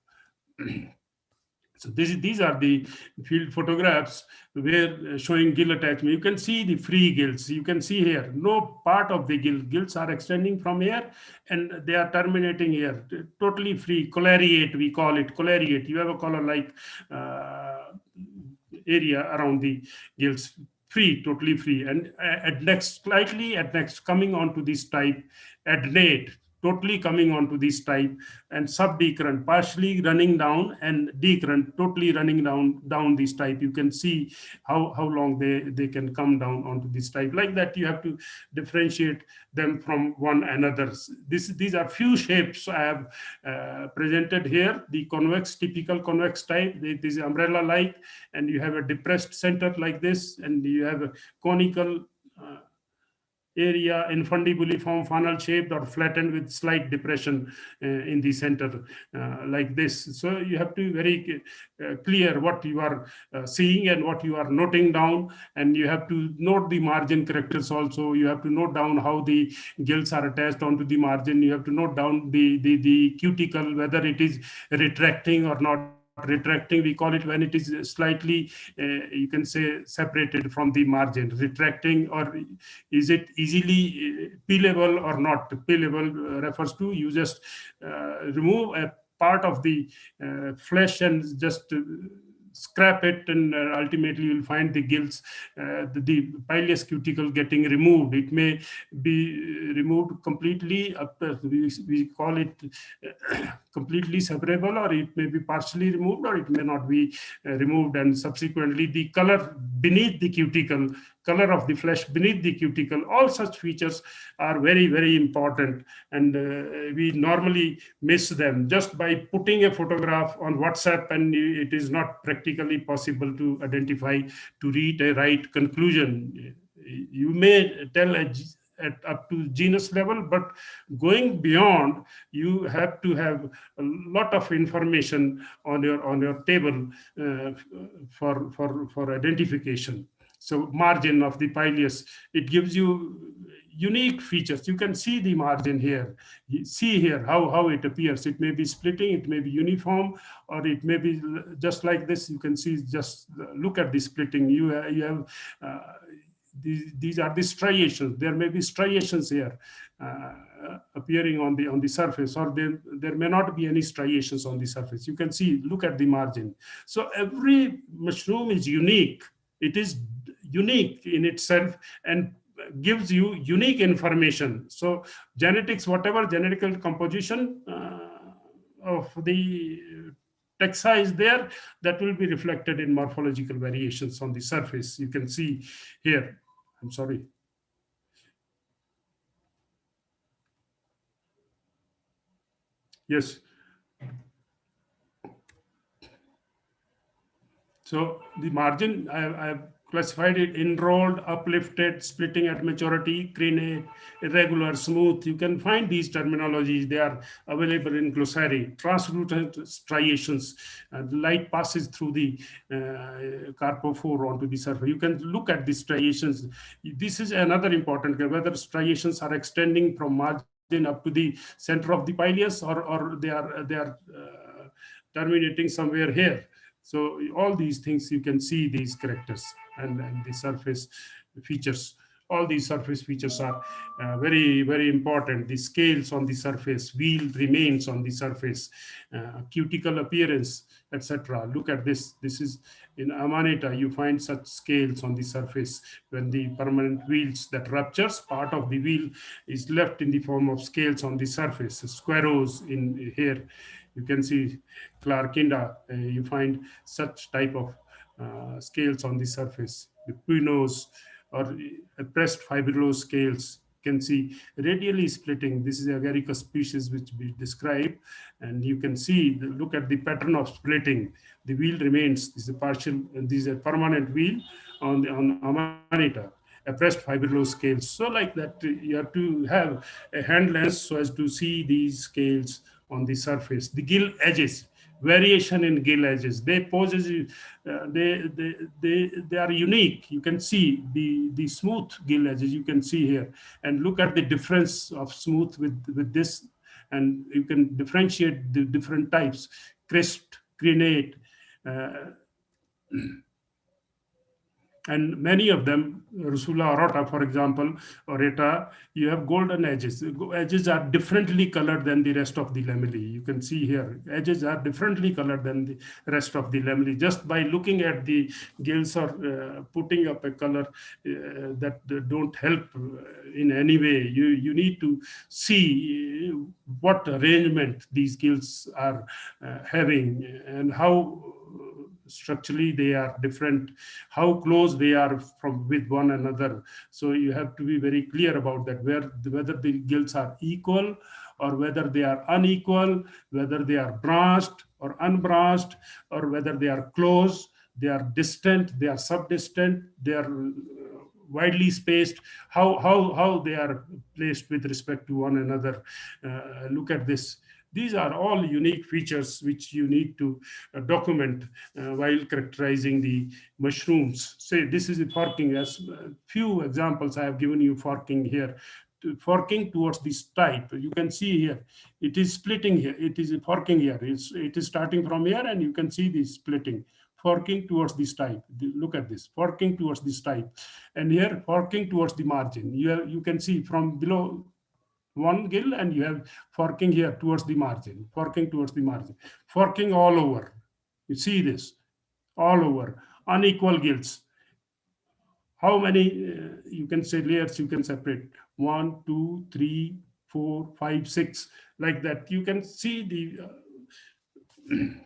So these are the field photographs where showing gill attachment. You can see the free gills. You can see here, no part of the gills are extending from here and they are terminating here. Totally free, colariate, we call it, colariate. You have a collar-like area around the gills. Free, totally free. And at next, slightly at next, coming onto this type, adnate, totally coming onto this type, and subdecurrent, partially running down, and decurrent, totally running down this type. You can see how long they can come down onto this type. Like that, you have to differentiate them from one another. These are few shapes I have presented here. The convex, typical convex type, this is umbrella-like, and you have a depressed center like this, and you have a conical area, infundibuliform, funnel shaped or flattened with slight depression in the center like this. So you have to be very clear what you are seeing and what you are noting down, and you have to note the margin characters also. You have to note down how the gills are attached onto the margin. You have to note down the cuticle, whether it is retracting or not retracting. We call it when it is slightly, you can say, separated from the margin. Retracting, or is it easily peelable or not? Peelable refers to you just remove a part of the flesh and just scrap it, and ultimately you'll find the gills, the pileus cuticle getting removed. It may be removed completely, we call it completely separable, or it may be partially removed, or it may not be removed, and subsequently the color beneath the cuticle, color of the flesh beneath the cuticle, all such features are very, very important, and we normally miss them just by putting a photograph on WhatsApp, and it is not practically possible to identify, to reach a right conclusion. You may tell up to genus level, but going beyond, you have to have a lot of information on your table for identification. So margin of the pileus, it gives you unique features. You can see the margin here. You see here how it appears. It may be splitting, it may be uniform, or it may be just like this. You can see, just look at the splitting. You have these are the striations. There may be striations here appearing on the surface, or there may not be any striations on the surface. You can see, look at the margin. So every mushroom is unique. It is unique in itself and gives you unique information. So genetics, whatever genetical composition of the taxa is there, that will be reflected in morphological variations on the surface. You can see here. I'm sorry. Yes. So the margin, I've classified it: enrolled, uplifted, splitting at maturity, crenate, irregular, smooth. You can find these terminologies. They are available in glossary. Translucent striations. The light passes through the carpophore onto the surface. You can look at the striations. This is another important, whether striations are extending from margin up to the center of the pileus, or they are terminating somewhere here. So all these things, you can see these characters and the surface features All these surface features are very, very important. The scales on the surface, wheel remains on the surface, cuticle appearance, etc. Look at this. This is in Amanita. You find such scales on the surface. When the permanent wheels that ruptures, part of the wheel is left in the form of scales on the surface. Squarrows in here, you can see Clarkinda. You find such type of scales on the surface. The pinos or pressed fibrillose scales. You can see radially splitting. This is a agaricus species which we describe, and you can see, look at the pattern of splitting. The wheel remains. This is a partial, this is a permanent wheel on Amanita, a pressed fibrillose scales. So like that, you have to have a hand lens so as to see these scales on the surface. The gill edges, variation in gill edges, they poses, they are unique. You can see the smooth gill edges, you can see here, and look at the difference of smooth with this, and you can differentiate the different types, crisped, crenate, and many of them, Rusula aorta, for example, or Eta, you have golden edges. Edges are differently colored than the rest of the lamellae. You can see here, edges are differently colored than the rest of the lamellae. Just by looking at the gills or putting up a color that don't help in any way. You need to see what arrangement these gills are having and how structurally they are different, how close they are from with one another. So you have to be very clear about that, whether the gills are equal or whether they are unequal, whether they are branched or unbranched, or whether they are close, they are distant, they are subdistant, they are widely spaced, how they are placed with respect to one another. Look at this. These are all unique features which you need to document while characterizing the mushrooms. Say this is a forking. As few examples I have given you forking here. Forking towards this type. You can see here, it is splitting here. It is forking here. It is starting from here, and you can see the splitting. Forking towards this type. Look at this. Forking towards this type. And here, forking towards the margin. You can see from below one gill, and you have forking here towards the margin, forking towards the margin, forking all over. You see this all over, unequal gills. How many you can say layers you can separate? 1, 2, 3, 4, 5, 6, like that. You can see the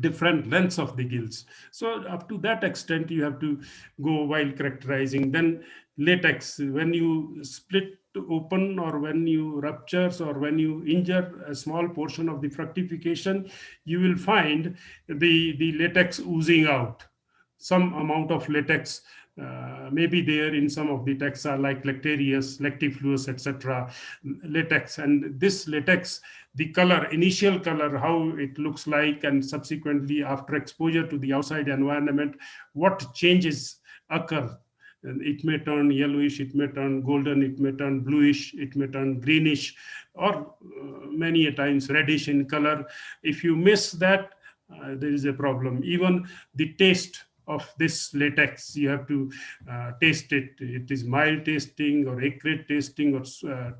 different lengths of the gills. So up to that extent you have to go while characterizing. Then latex, when you split open or when you ruptures or when you injure a small portion of the fructification, you will find the latex oozing out. Some amount of latex may be there in some of the taxa like Lactarius, Lactifluus, etc. Latex, and this latex, the color, initial color, how it looks like, and subsequently after exposure to the outside environment, what changes occur. And it may turn yellowish, it may turn golden, it may turn bluish, it may turn greenish, or many a times reddish in color. If you miss that, there is a problem. Even the taste of this latex, you have to taste it. It is mild tasting or acrid tasting or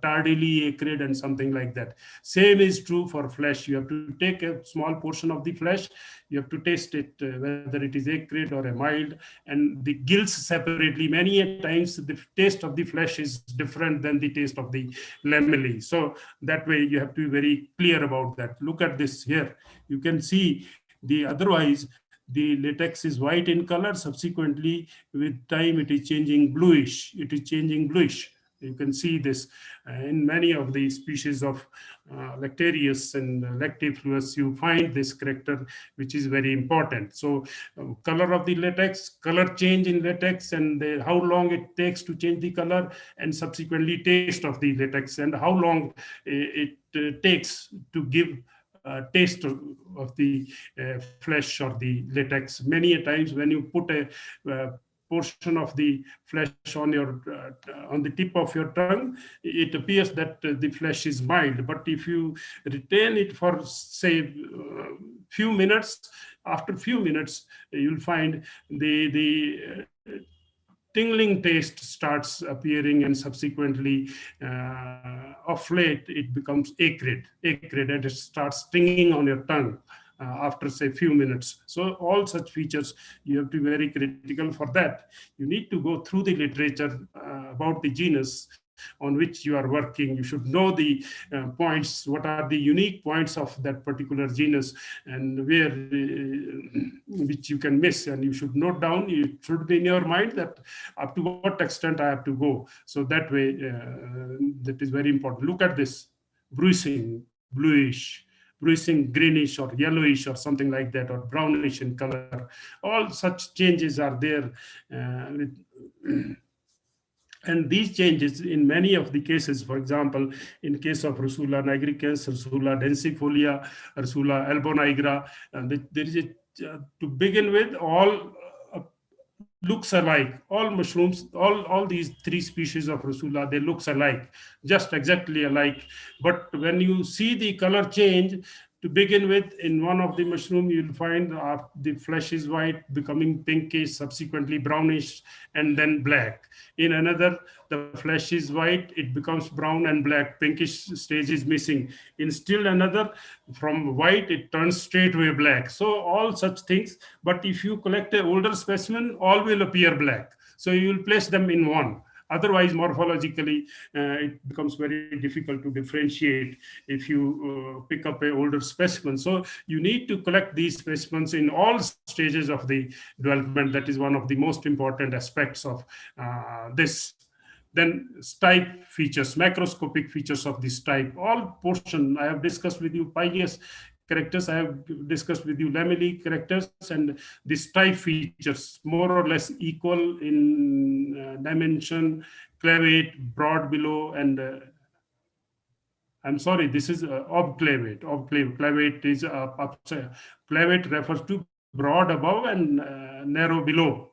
tardily acrid and something like that. Same is true for flesh. You have to take a small portion of the flesh, you have to taste it, whether it is acrid or a mild, and the gills separately. Many a times the taste of the flesh is different than the taste of the lamellae. So that way you have to be very clear about that. Look at this here. You can see the otherwise the latex is white in color. Subsequently, with time, it is changing bluish. It is changing bluish. You can see this in many of the species of Lactarius and Lactifluus. You find this character, which is very important. So, color of the latex, color change in latex, and how long it takes to change the color, and subsequently taste of the latex, and how long it takes to give taste of the flesh or the latex. Many a times when you put a portion of the flesh on your on the tip of your tongue, it appears that the flesh is mild. But if you retain it for say few minutes, after few minutes you'll find the tingling taste starts appearing, and subsequently of late it becomes acrid, and it starts stinging on your tongue after say few minutes. So all such features, you have to be very critical. For that, you need to go through the literature about the genus on which you are working. You should know the points, what are the unique points of that particular genus, and where which you can miss, and you should note down. It should be in your mind that up to what extent I have to go. So that way, that is very important. Look at this: bruising, bluish, bruising greenish or yellowish or something like that, or brownish in color. All such changes are there and these changes in many of the cases, for example, in case of Russula nigricus, Russula densifolia, Russula albonigra, there is to begin with, all looks alike. All mushrooms, all these three species of Russula, they looks alike, just exactly alike. But when you see the color change, to begin with, in one of the mushroom, you'll find the flesh is white, becoming pinkish, subsequently brownish, and then black. In another, the flesh is white, it becomes brown and black, pinkish stage is missing. In still another, from white, it turns straightway black. So all such things. But if you collect an older specimen, all will appear black. So you will place them in one. Otherwise, morphologically, it becomes very difficult to differentiate if you pick up an older specimen. So you need to collect these specimens in all stages of the development. That is one of the most important aspects of this. Then type features, macroscopic features of this type. All portion I have discussed with you, pileus characters, I have discussed with you lamellae characters, and this type features more or less equal in dimension, clavate, broad below, and I'm sorry, this is obclavate. Clavate is clavate refers to broad above and narrow below.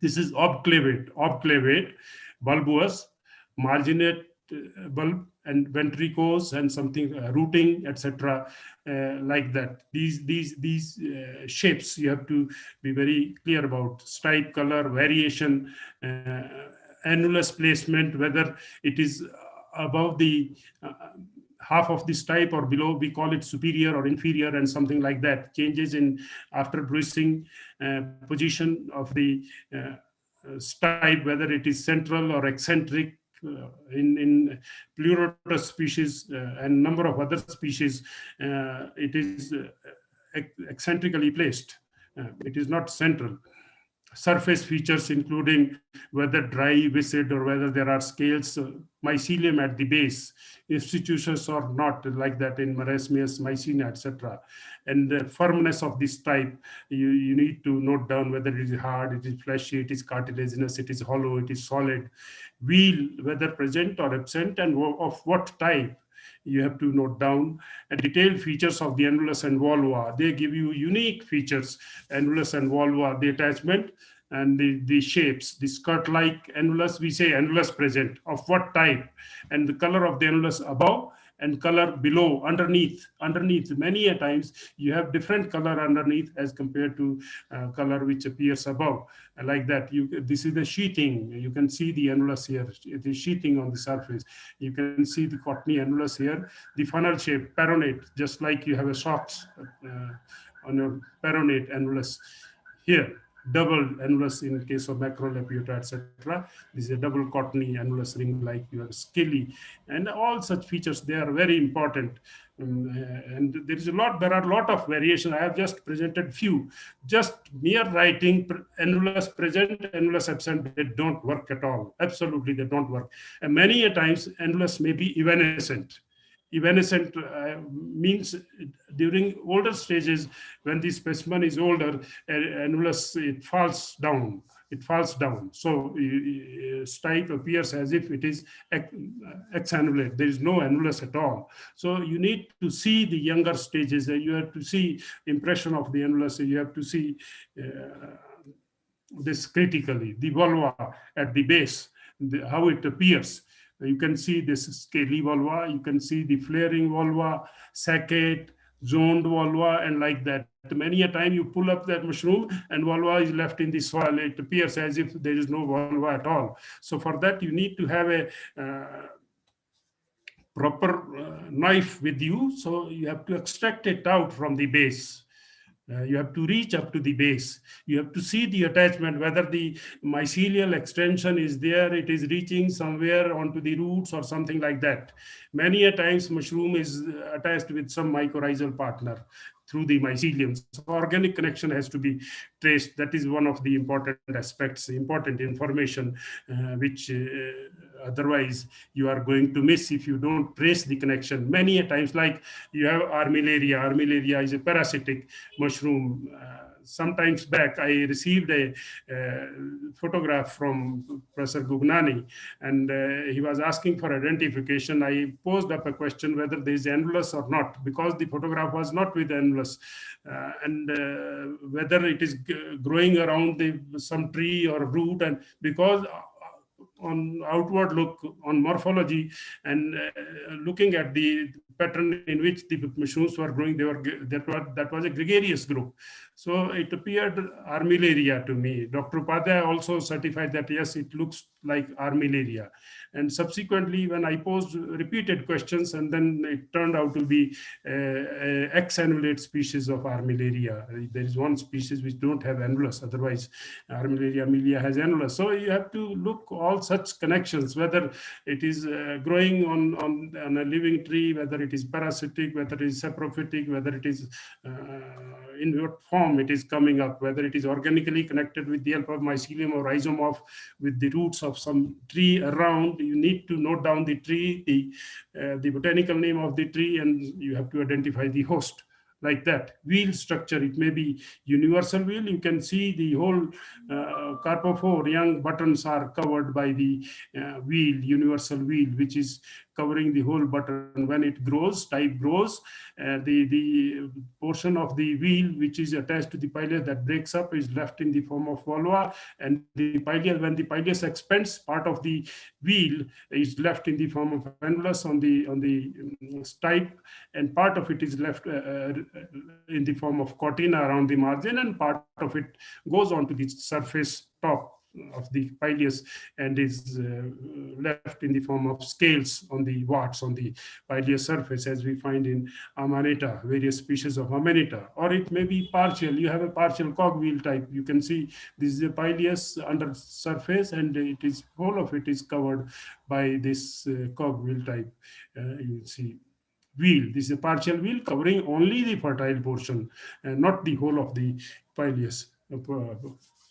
This is obclavate, bulbous, marginate bulb, and ventricose, and something rooting, etc. Like that. These shapes you have to be very clear about. Stripe, color, variation, annulus placement, whether it is above the half of this type or below, we call it superior or inferior, and something like that. Changes in after bruising, position of the stipe, whether it is central or eccentric. In pleurotus species and number of other species, it is eccentrically placed. It is not central. Surface features including whether dry, viscid, or whether there are scales, mycelium at the base, institutions or not, like that in Marasmius, Mycena, etc. And the firmness of this type, you need to note down whether it is hard, it is fleshy, it is cartilaginous, it is hollow, it is solid. Wheel, whether present or absent, and of what type, you have to note down. And detailed features of the annulus and volva, they give you unique features. Annulus and volva, the attachment and the shapes. The skirt-like annulus, we say annulus present, of what type, and the color of the annulus above and color below, underneath. Many a times you have different color underneath as compared to color which appears above. Like that, this is the sheathing. You can see the annulus here. It is sheathing on the surface. You can see the cottony annulus here. The funnel shape, peronate, just like you have a socks on your peronate annulus here. Double annulus in case of macrolepiota, etc. This is a double cottony annulus ring, like you have scaly, and all such features, they are very important. And there are a lot of variation. I have just presented few. Just mere writing annulus present, annulus absent, they don't work at all. Absolutely, they don't work. And many a times annulus may be evanescent. Evanescent means during older stages, when the specimen is older, annulus, it falls down. So stipe appears as if it is exannulate. There is no annulus at all. So you need to see the younger stages. You have to see impression of the annulus. You have to see this critically. The volva at the base, how it appears. You can see this scaly volva, you can see the flaring volva, saccate, zoned volva and like that. Many a time you pull up that mushroom and volva is left in the soil. It appears as if there is no volva at all. So for that, you need to have a proper knife with you. So you have to extract it out from the base. You have to reach up to the base. You have to see the attachment, whether the mycelial extension is there, it is reaching somewhere onto the roots or something like that. Many a times mushroom is attached with some mycorrhizal partner through the mycelium. So organic connection has to be traced. That is one of the important aspects, important information, which otherwise you are going to miss if you don't trace the connection. Many a times, like you have armillaria. Armillaria is a parasitic mushroom. Sometimes back, I received a photograph from Professor Gugnani, and he was asking for identification. I posed up a question whether there is annulus or not, because the photograph was not with annulus, and whether it is growing around some tree or root, and because on outward look, on morphology, and looking at the pattern in which the mushrooms were growing, that was a gregarious group. So it appeared armillaria to me. Dr. Upadhyay also certified that yes, it looks like armillaria. And subsequently, when I posed repeated questions, and then it turned out to be X-annulate species of armillaria. There is one species which don't have annulus, otherwise Armillaria amelia has annulus. So you have to look all such connections, whether it is growing on a living tree, whether it is parasitic, whether it is saprophytic, whether it is in what form it is coming up, whether it is organically connected with the help of mycelium or rhizome with the roots of some tree around. You need to note down the tree, the botanical name of the tree, and you have to identify the host. Like that. Wheel structure, it may be universal wheel. You can see the whole carpophore young buttons are covered by the wheel, universal wheel, which is covering the whole button. When it grows, type grows, the portion of the wheel which is attached to the pilus that breaks up is left in the form of volva, and the pilus, when the pilus expands, part of the wheel is left in the form of annulus on the stipe, and part of it is left in the form of cortina around the margin, and part of it goes onto the surface top of the pilus and is left in the form of scales on the warts on the pilus surface, as we find in Amanita, various species of Amanita. Or it may be partial. You have a partial cogwheel type. You can see this is a pilus under surface, and it is whole of it is covered by this cogwheel type. You see wheel. This is a partial wheel covering only the fertile portion and not the whole of the pilus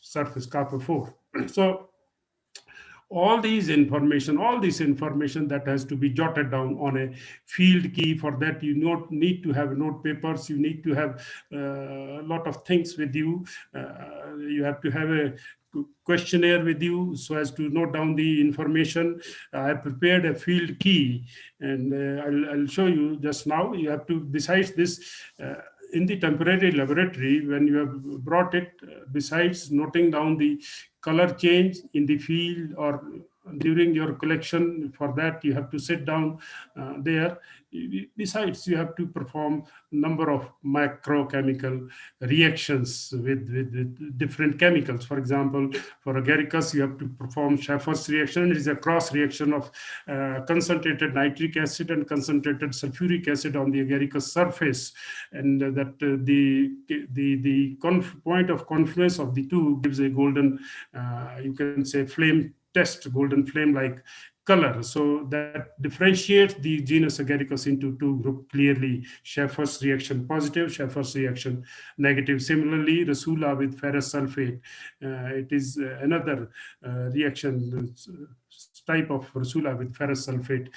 surface carpophore. So all this information that has to be jotted down on a field key. For that, you need to have note papers. You need to have a lot of things with you. You have to have a questionnaire with you so as to note down the information. I prepared a field key, and I'll show you just now. You have to, besides this, in the temporary laboratory, when you have brought it, besides noting down the color change in the field or during your collection, for that you have to sit down there. Besides, you have to perform number of macrochemical reactions with different chemicals. For example, for agaricus, you have to perform Schaeffer's reaction. It is a cross reaction of concentrated nitric acid and concentrated sulfuric acid on the agaricus surface, and that the point of confluence of the two gives a golden, you can say, flame test, golden flame-like color. So that differentiates the genus Agaricus into two groups clearly: Schaeffer's reaction positive, Schaeffer's reaction negative. Similarly, Rasula with ferrous sulfate, it is another reaction. Type of Rasula with ferrous sulfate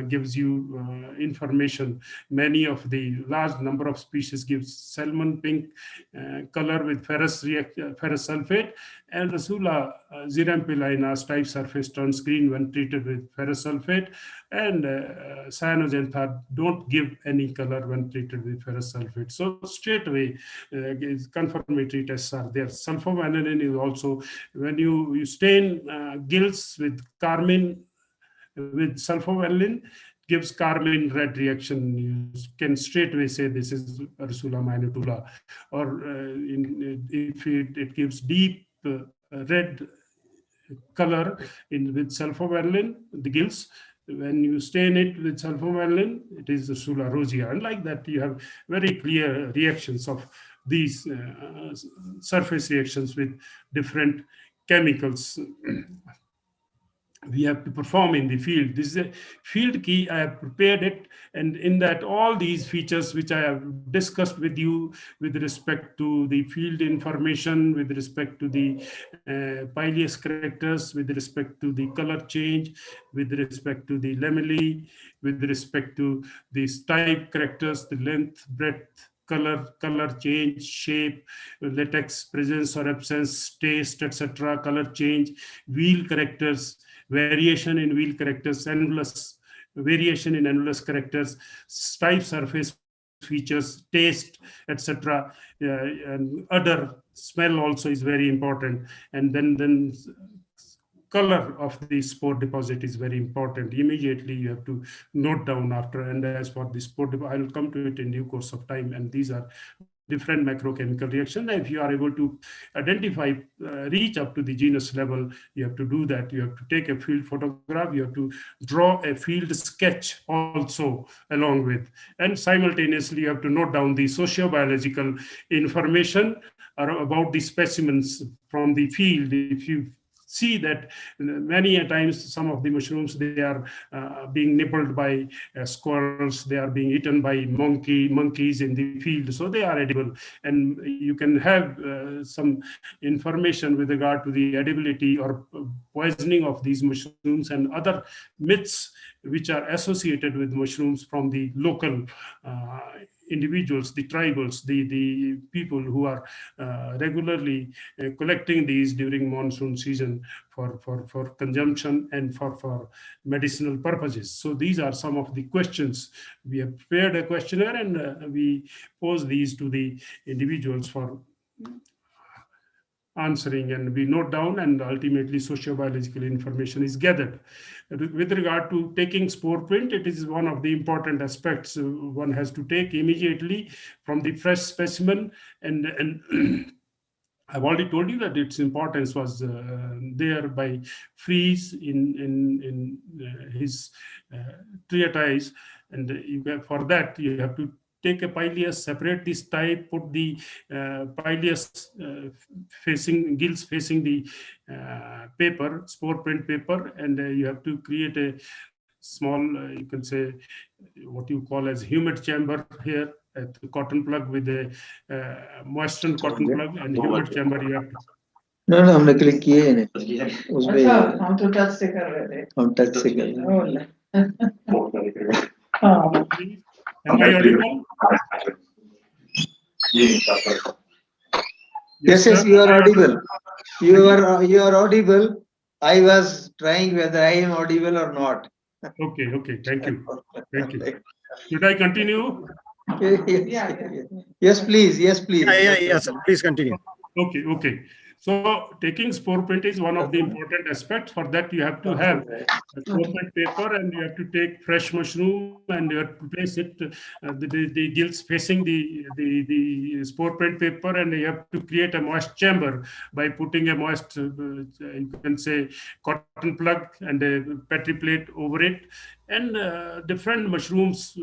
gives you information. Many of the large number of species gives salmon pink color with ferrous sulfate, and Rasula xerampelina's type surface turns green when treated with ferrous sulfate, and cyanogentha don't give any color when treated with ferrous sulfate. So straight away, confirmatory tests are there. Sulfovanillin is also, when you stain gills with carmine with sulfovanillin, gives carmine red reaction, you can straightaway say this is Ursula minutula. Or if it gives deep red color with sulfovanillin, the gills, when you stain it with sulfovanillin, it is the Ursula rosea. And like that, you have very clear reactions of these surface reactions with different chemicals we have to perform in the field. This is a field key. I have prepared it, and in that all these features which I have discussed with you with respect to the field information, with respect to the pileus characters, with respect to the color change, with respect to the lamellae, with respect to these type characters, the length, breadth, color change, shape, latex presence or absence, taste, etc., color change, wheel characters, variation in wheel characters, annulus, variation in annulus characters, type surface features, taste, etc., and other smell also is very important. And then color of the spore deposit is very important. Immediately you have to note down after. And as for the spore deposit, I will come to it in due course of time. And these are different macrochemical reactions. If you are able to identify, reach up to the genus level, you have to do that. You have to take a field photograph, you have to draw a field sketch also along with, and simultaneously you have to note down the sociobiological information about the specimens from the field. If you see that many a times some of the mushrooms, they are being nibbled by squirrels, they are being eaten by monkeys in the field, so they are edible. And you can have some information with regard to the edibility or poisoning of these mushrooms and other myths which are associated with mushrooms from the local individuals, the tribals, the people who are regularly collecting these during monsoon season for consumption and for medicinal purposes. So these are some of the questions. We have prepared a questionnaire and we pose these to the individuals for answering, and we note down, and ultimately sociobiological information is gathered. With regard to taking spore print, it is one of the important aspects one has to take immediately from the fresh specimen. And I've already told you that its importance was there by Fries in his treatise. And for that, you have to take a pileus, separate this type, put the pileus facing, gills facing the paper, spore print paper, and you have to create a small, you can say, what you call as humid chamber here at the cotton plug with a moistened cotton plug and humid chamber you have to.
No, हमने click किए ही नहीं उसमें। हम तो touch से कर रहे थे। हम टच से कर रहे हैं।
Am I audible?
Yes, you are audible. You are audible. I was trying whether I am audible or not.
Okay. Thank you. Should I continue?
Yes, please.
Yeah, sir. Please continue.
Okay. So taking spore print is one of the important aspects. For that, you have to have a spore print paper, and you have to take fresh mushroom and you have to place it, the gills facing the spore print paper, and you have to create a moist chamber by putting a moist, you can say, cotton plug and a petri plate over it. And different mushrooms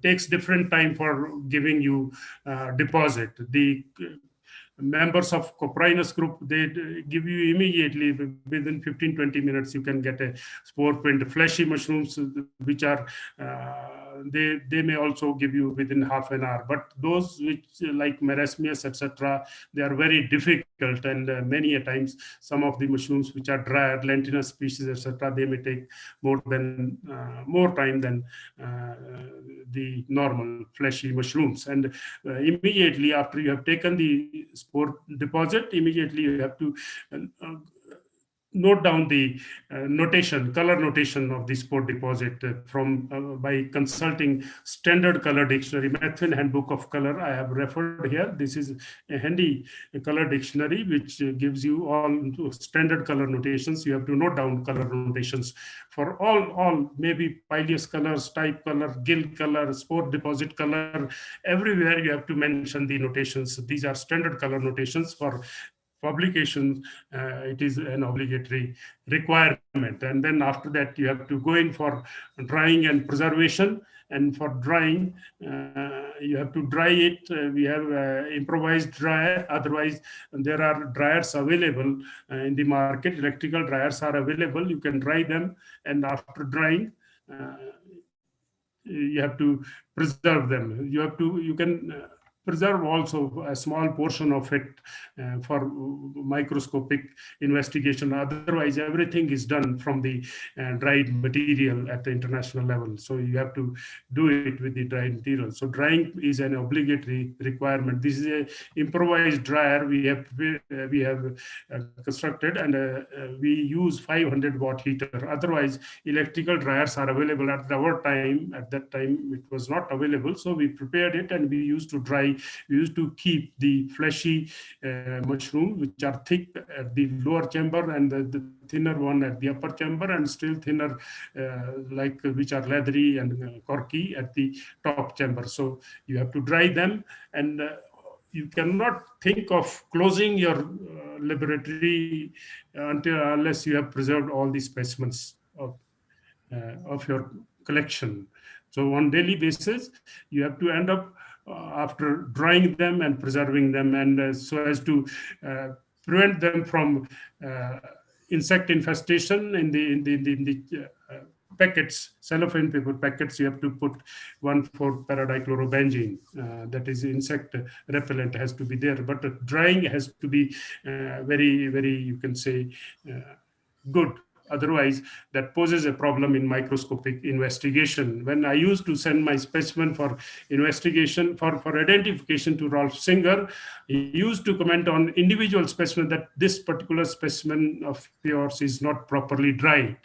takes different time for giving you deposit. The members of Coprinus group, they give you immediately within 15-20 minutes. You can get a spore print. Fleshy mushrooms, which are they may also give you within half an hour. But those which like marasmius, etc., they are very difficult, and many a times some of the mushrooms which are dry, lentinous species, etc., they may take more time than the normal fleshy mushrooms. And immediately after you have taken the spore deposit, immediately you have to note down the notation, color notation of the spore deposit by consulting standard color dictionary, Methuen Handbook of Color. I have referred here. This is a handy color dictionary which gives you all standard color notations. You have to note down color notations for all maybe pileus colors, type color, gill color, spore deposit color. Everywhere you have to mention the notations. These are standard color notations for publication. It is an obligatory requirement. And then after that, you have to go in for drying and preservation. And for drying, you have to dry it. We have improvised dryer. Otherwise, there are dryers available in the market. Electrical dryers are available. You can dry them. And after drying, you have to preserve them. You can preserve also a small portion of it for microscopic investigation. Otherwise, everything is done from the dried material at the international level. So you have to do it with the dried material. So drying is an obligatory requirement. This is an improvised dryer we have constructed, and we use 500 watt heater. Otherwise, electrical dryers are available at our time. At that time, it was not available. So we prepared it and we used to dry. We used to keep the fleshy mushroom, which are thick at the lower chamber, and the thinner one at the upper chamber, and still thinner, which are leathery and corky at the top chamber. So you have to dry them, and you cannot think of closing your laboratory unless you have preserved all the specimens of your collection. So on daily basis, you have to end up after drying them and preserving them, and so as to prevent them from insect infestation in the packets, cellophane paper packets. You have to put 1,4-paradichlorobenzene. That is insect repellent has to be there, but drying has to be very, very, you can say, good. Otherwise, that poses a problem in microscopic investigation. When I used to send my specimen for investigation, for identification to Rolf Singer, he used to comment on individual specimen that this particular specimen of yours is not properly dried.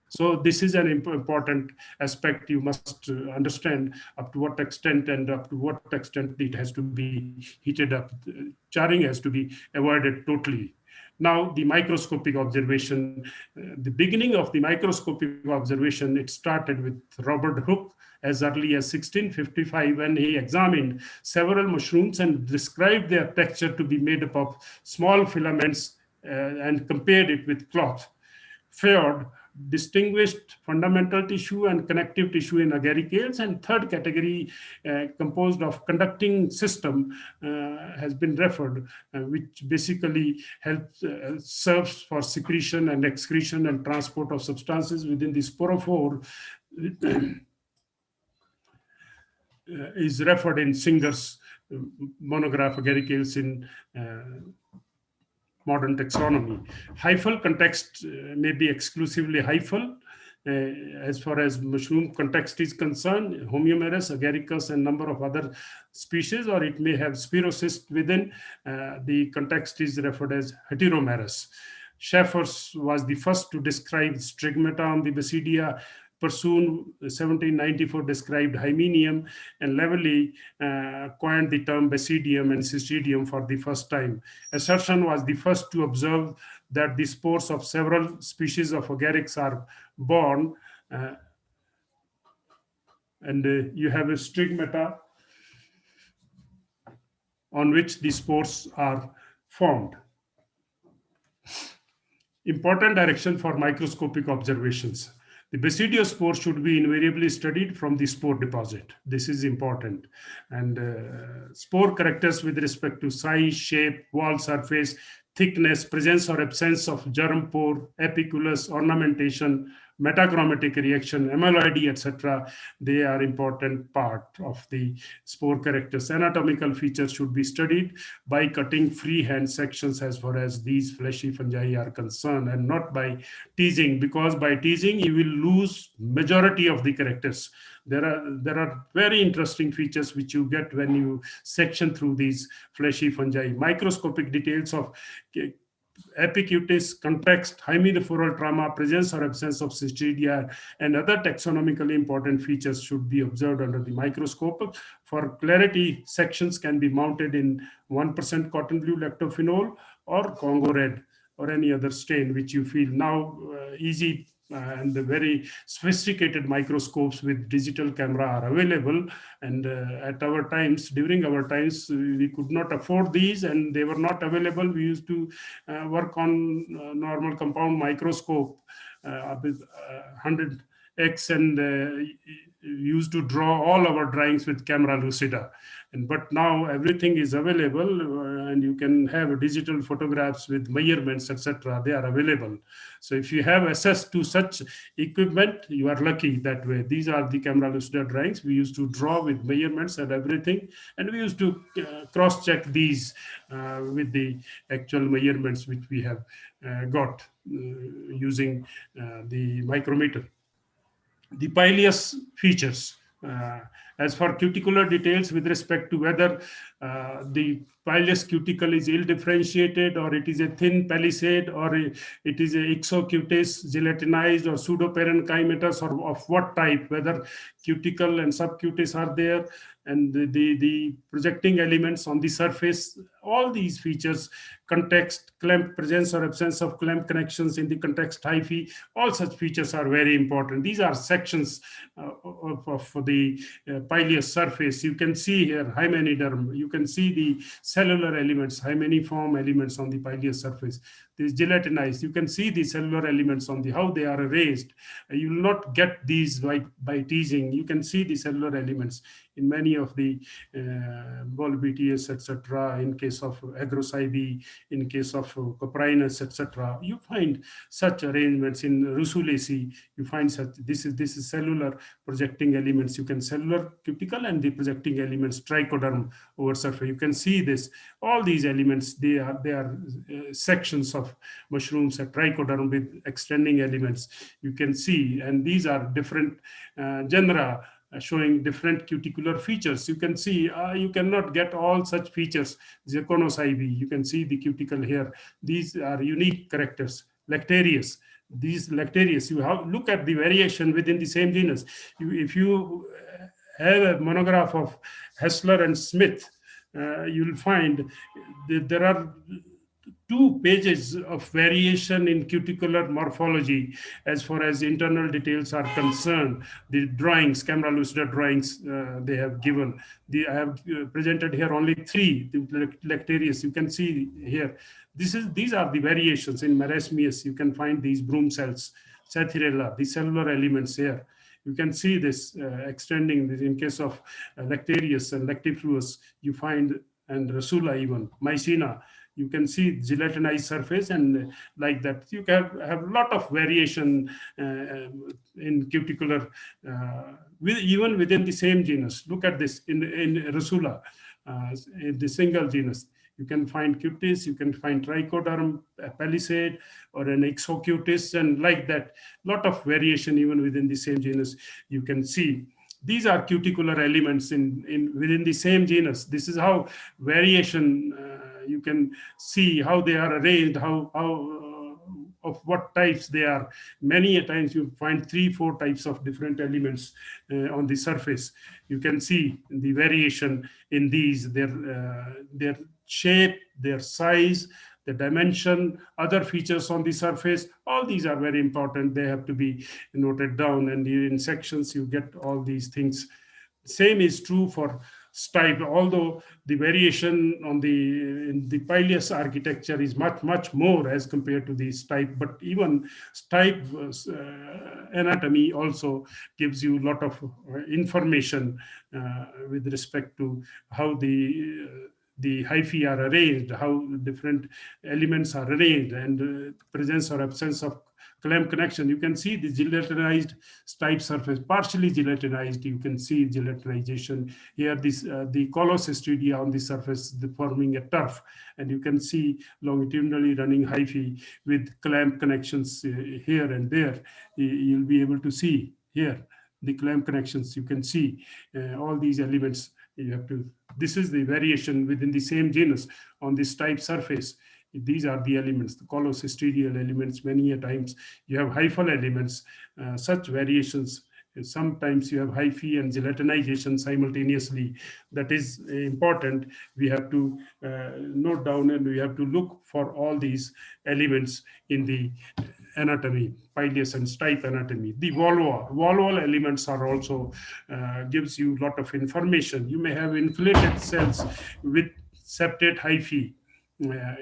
So this is an important aspect you must understand up to what extent and up to what extent it has to be heated up. Charring has to be avoided totally. Now, the microscopic observation, the beginning of the microscopic observation, it started with Robert Hooke as early as 1655, when he examined several mushrooms and described their texture to be made up of small filaments and compared it with cloth. Fayard distinguished fundamental tissue and connective tissue in agaricales, and third category composed of conducting system has been referred, which basically helps serves for secretion and excretion and transport of substances within the sporophore. Is referred in Singer's monograph Agaricales in Modern Taxonomy. Hyphal context may be exclusively hyphal. As far as mushroom context is concerned, Homeomerus, Agaricus, and number of other species, or it may have spirocyst within. The context is referred as heteromerus. Schaeffer was the first to describe strigmata on the Basidia. Pursoon, 1794, described Hymenium, and Leverley coined the term Basidium and Cystidium for the first time. Assertion was the first to observe that the spores of several species of agarics are born, and you have a strigmata on which the spores are formed. Important direction for microscopic observations. The basidiospore should be invariably studied from the spore deposit. This is important. And spore characters with respect to size, shape, wall surface, thickness, presence or absence of germ pore, apiculus, ornamentation, metachromatic reaction, amyloidy, etc. They are important part of the spore characters. Anatomical features should be studied by cutting freehand sections as far as these fleshy fungi are concerned, and not by teasing, because by teasing you will lose majority of the characters. There are very interesting features which you get when you section through these fleshy fungi. Microscopic details of epicutis, context, hemileforal trauma, presence or absence of cystidia, and other taxonomically important features should be observed under the microscope. For clarity, sections can be mounted in 1% cotton blue lactophenol or Congo red or any other stain which you feel. Now easy and the very sophisticated microscopes with digital camera are available, and at our times, during our times, we could not afford these and they were not available. We used to work on normal compound microscope with 100x, and used to draw all our drawings with camera lucida. But now everything is available, and you can have digital photographs with measurements, etc. They are available. So if you have access to such equipment, you are lucky that way. These are the camera lucida drawings. We used to draw with measurements and everything, and we used to cross-check these with the actual measurements which we have got using the micrometer. The pileus features. As for cuticular details with respect to whether the pileus cuticle is ill-differentiated, or it is a thin palisade, or it is a ixocutis, gelatinized, or pseudoparenchymatous, or of what type, whether cuticle and subcutis are there, and the projecting elements on the surface, all these features, context, clamp, presence or absence of clamp connections in the context hyphae, all such features are very important. These are sections of the pileus surface. You can see here hymeniderm, you can see the cellular elements, hymeniform elements on the pileus surface. This gelatinized, you can see the cellular elements on the how they are arranged. You will not get these by teasing. You can see the cellular elements in many of the Volbitius, etc. In case of Agrocybe, in case of Coprinus, etc. You find such arrangements in Rusulaceae. You find such. This is cellular projecting elements. You can cellular cuticle and the projecting elements, trichoderm over surface. You can see this. All these elements, they are sections of mushrooms, a trichoderm with extending elements. You can see, and these are different genera showing different cuticular features. You can see, you cannot get all such features. Zaconocybe, you can see the cuticle here. These are unique characters. Lactarius, these Lactarius, you have look at the variation within the same genus. If you have a monograph of Hessler and Smith, you will find that there are 2 pages of variation in cuticular morphology as far as internal details are concerned. The drawings, camera lucida drawings, they have given. I have presented here only 3, the Lactarius. You can see here. These are the variations in Marasmius. You can find these broom cells, Sathirella, the cellular elements here. You can see this extending this in case of Lactarius and Lactifluus. You find, and Rasula even, Mycena. You can see gelatinized surface, and like that. You can have a lot of variation in cuticular, even within the same genus. Look at this in Rasula, in the single genus. You can find cutis, you can find trichoderm, a palisade, or an ixocutis, and like that. Lot of variation even within the same genus you can see. These are cuticular elements within the same genus. This is how variation, you can see how they are arranged, how of what types they are. Many a times you find 3-4 types of different elements on the surface. You can see the variation in these, their shape, their size, the dimension, other features on the surface. All these are very important. They have to be noted down, and in sections you get all these things. Same is true for stipe, although the variation in the pileus architecture is much more as compared to the stipe, but even stipe anatomy also gives you a lot of information with respect to how the hyphae are arranged, how different elements are arranged, and presence or absence of clamp connection. You can see the gelatinized stipe surface, partially gelatinized. You can see gelatinization here. The colocystidia on the surface, forming a turf, and you can see longitudinally running hyphae with clamp connections here and there. You'll be able to see here the clamp connections. You can see all these elements. You have to. This is the variation within the same genus on this stipe surface. These are the elements, the colocystidial elements. Many a times you have hyphal elements, such variations. Sometimes you have hyphae and gelatinization simultaneously. That is important. We have to note down, and we have to look for all these elements in the anatomy, pileus and stipe anatomy. The volval elements are also gives you a lot of information. You may have inflated cells with septate hyphae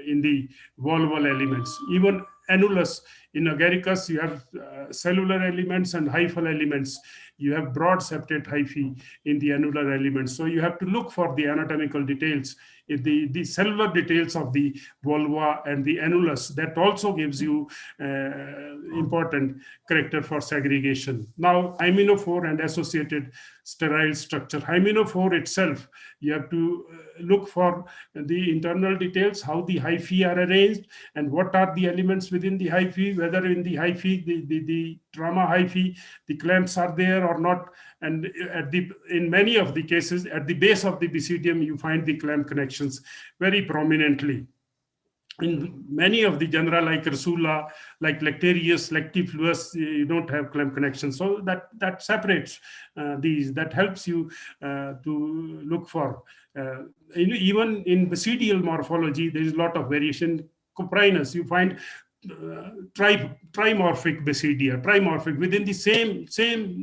in the volval elements. Even annulus, in agaricus, you have cellular elements and hyphal elements. You have broad septate hyphae in the annular elements. So you have to look for the anatomical details, the cellular details of the vulva and the annulus. That also gives you important character for segregation. Now, hymenophore and associated sterile structure. Hymenophore itself, you have to look for the internal details, how the hyphae are arranged, and what are the elements within the hyphae, whether in the hyphae, the trauma hyphae, the clamps are there or not. And in many of the cases, at the base of the basidium, you find the clamp connections very prominently. In many of the genera like Ursula, like Lecterius, Lectifluus, you don't have clamp connections. So that separates these, that helps you to look for. Even in basidial morphology, there is a lot of variation. Coprinus, you find trimorphic basidia, trimorphic within the same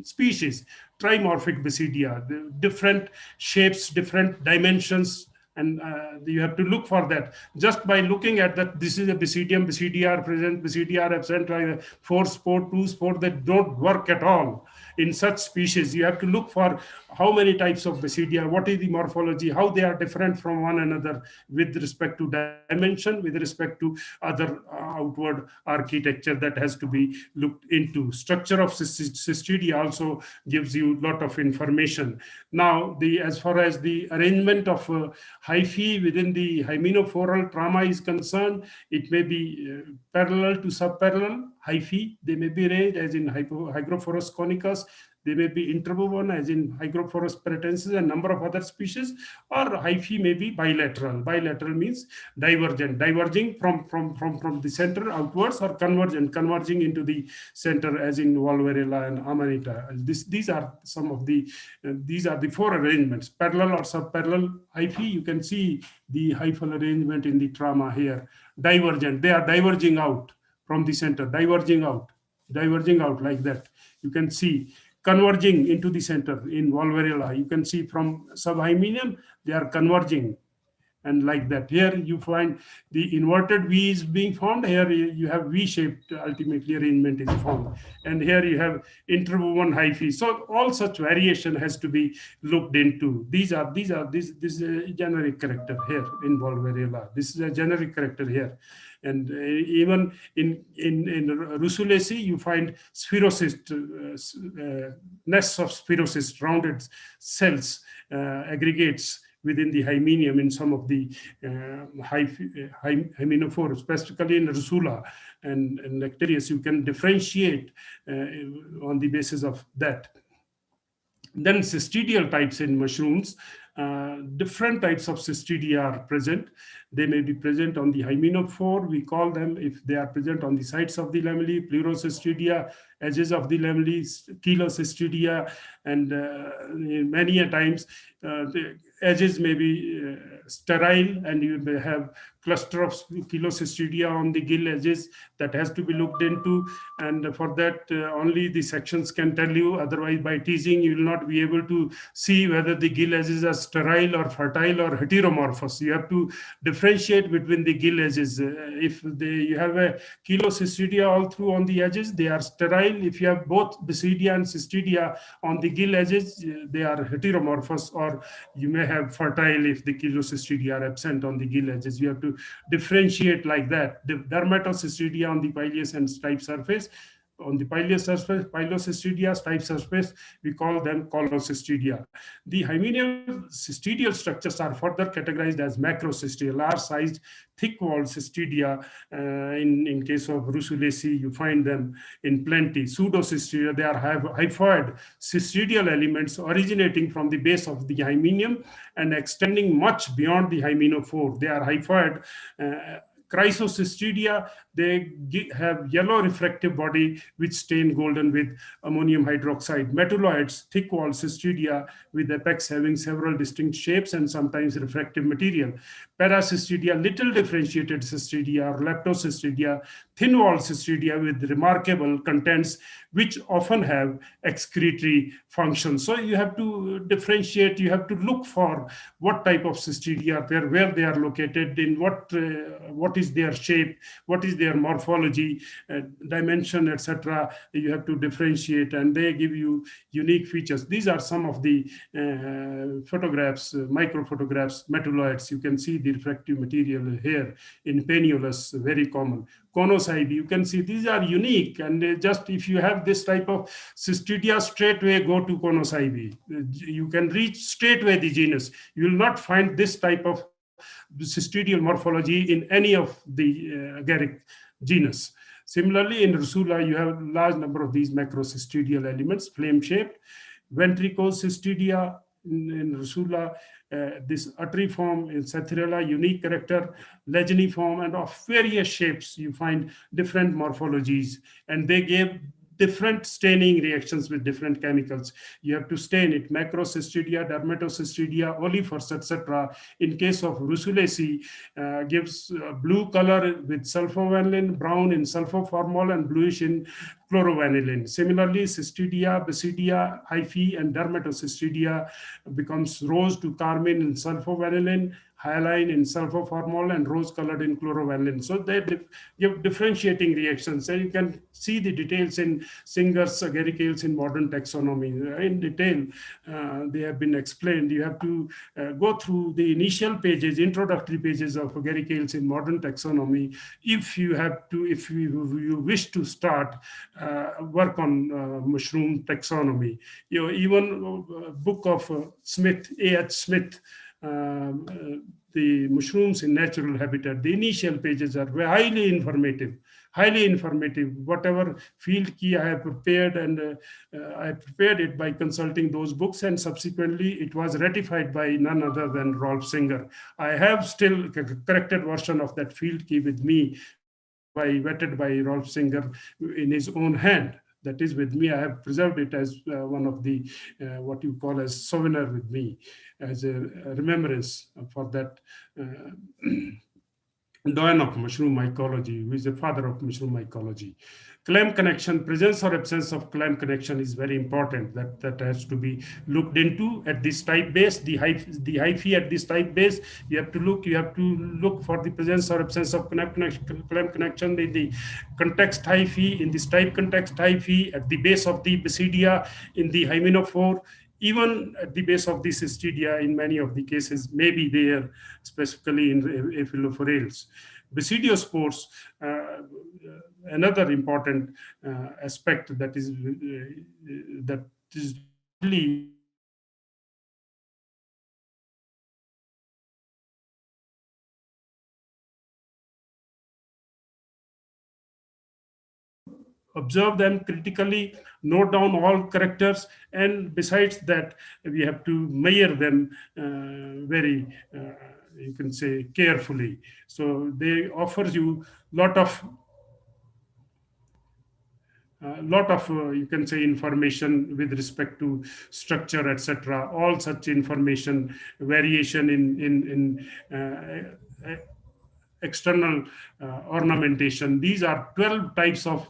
species, trimorphic basidia, the different shapes, different dimensions. And you have to look for that. Just by looking at that, this is a basidium, basidia are present, basidia are absent, 4-spore, 2-spore, that don't work at all. In such species, you have to look for how many types of basidia, what is the morphology, how they are different from one another with respect to dimension, with respect to other outward architecture that has to be looked into. Structure of cystidia also gives you a lot of information. Now, as far as the arrangement of hyphae within the hymenophoral trauma is concerned, it may be parallel to subparallel hyphae. They may be arranged as in Hygrophorus conicus. They may be interwoven as in Hygrophorus pratensis and number of other species, or hyphae may be bilateral. Bilateral means divergent, diverging from the center outwards, or convergent, converging into the center as in Volvarella and Amanita. These are some of the, these are the 4 arrangements. Parallel or subparallel hyphae, you can see the hyphal arrangement in the trauma here. Divergent, they are diverging out from the center, diverging out like that. You can see converging into the center in Volvarella. You can see from subhymenium, they are converging, and like that. Here you find the inverted V is being formed. Here you have V-shaped ultimately arrangement is formed. And here you have interwoven hyphae. So all such variation has to be looked into. This is a generic character here in Volvarella. This is a generic character here. And even in Rusulaceae, you find spherocyst, nests of spherocyst, rounded cells, aggregates within the hymenium in some of the hymenophores, specifically in Rusula and Lecterius. You can differentiate on the basis of that. Then cystidial types in mushrooms. Different types of cystidia are present. They may be present on the hymenophore. We call them, if they are present on the sides of the lamellae, pleurocystidia, edges of the lamellae, chelocystidia, and many a times the edges may be sterile, and you may have cluster of chelocystidia on the gill edges. That has to be looked into, and for that only the sections can tell you. Otherwise, by teasing, you will not be able to see whether the gill edges are sterile or fertile or heteromorphous. You have to differentiate between the gill edges. If you have a chelocystidia all through on the edges, they are sterile. If you have both basidia and cystidia on the gill edges, they are heteromorphous, or you may have fertile if the chelocystidia are absent on the gill edges. You have to differentiate like that. The dermatocystidia on the pileus and stipe surface. On the pileus surface, pilocystidia, stipe surface, we call them colocystidia. The hymenial cystidial structures are further categorized as macrocystidia, large-sized, thick-walled cystidia. In case of Rusulaceae, you find them in plenty. Pseudocystidia, they are hyphoid cystidial elements originating from the base of the hymenium and extending much beyond the hymenophore. They are hyphoid Chrysocystidia, they have yellow refractive body which stain golden with ammonium hydroxide. Metalloids, thick-walled cystidia with apex having several distinct shapes and sometimes refractive material. Paracystidia, little differentiated cystidia or leptocystidia, thin-walled cystidia with remarkable contents which often have excretory function. So you have to differentiate, you have to look for what type of cystidia are there, where they are located, in what is their shape, what is their morphology, dimension, etc. You have to differentiate, and they give you unique features. These are some of the photographs, microphotographs, metalloids. You can see the refractive material here in paniolus, very common. Conocybe, you can see these are unique, and just if you have this type of cystidia, straight away go to Conocybe. You can reach straight away the genus. You will not find this type of cystidial morphology in any of the agaric genus. Similarly, in Rusula, you have a large number of these macrocystidial elements, flame-shaped. Ventricocystidia in Rusula, this atriform in Sathirella, unique character, legeniform, and of various shapes. You find different morphologies, and they gave different staining reactions with different chemicals. You have to stain it: macrocystidia, dermatocystidia, olifers, etc. In case of Rusulaceae, gives blue color with sulfovanillin, brown in sulfoformol, and bluish in chlorovanillin. Similarly, cystidia, basidia, hyphae, and dermatocystidia becomes rose to carmine in sulfovanillin, hyaline in sulfoformol, and rose-colored in chlorovanillin. So they give differentiating reactions. And you can see the details in Singer's agaricales in modern taxonomy. In detail, they have been explained. You have to go through the initial pages, introductory pages of agaricales in modern taxonomy if you wish to start work on mushroom taxonomy. Even book of Smith, A.H. Smith, the mushrooms in natural habitat, the initial pages are highly informative. Whatever field key I have prepared, and I prepared it by consulting those books, and subsequently it was ratified by none other than Rolf Singer. I have still a corrected version of that field key with me, vetted by Rolf Singer in his own hand. That is with me. I have preserved it as one of the, what you call as souvenir with me, as a remembrance for that doyen of mushroom mycology, who is the father of mushroom mycology. Clamp connection, presence or absence of clamp connection is very important. That has to be looked into at this type base, the hyphae at this type base. You have to look for the presence or absence of clamp connection in the context hyphae, in this type context hyphae, at the base of the basidia, in the hymenophore, even at the base of the cystidia in many of the cases may be there, specifically in Aphilophorales. Basidiospores, another important aspect that is really observe them critically, note down all characters, and besides that, we have to measure them very, you can say, carefully. So they offer you lot of you can say information with respect to structure, etc. All such information, variation in external ornamentation. These are 12 types of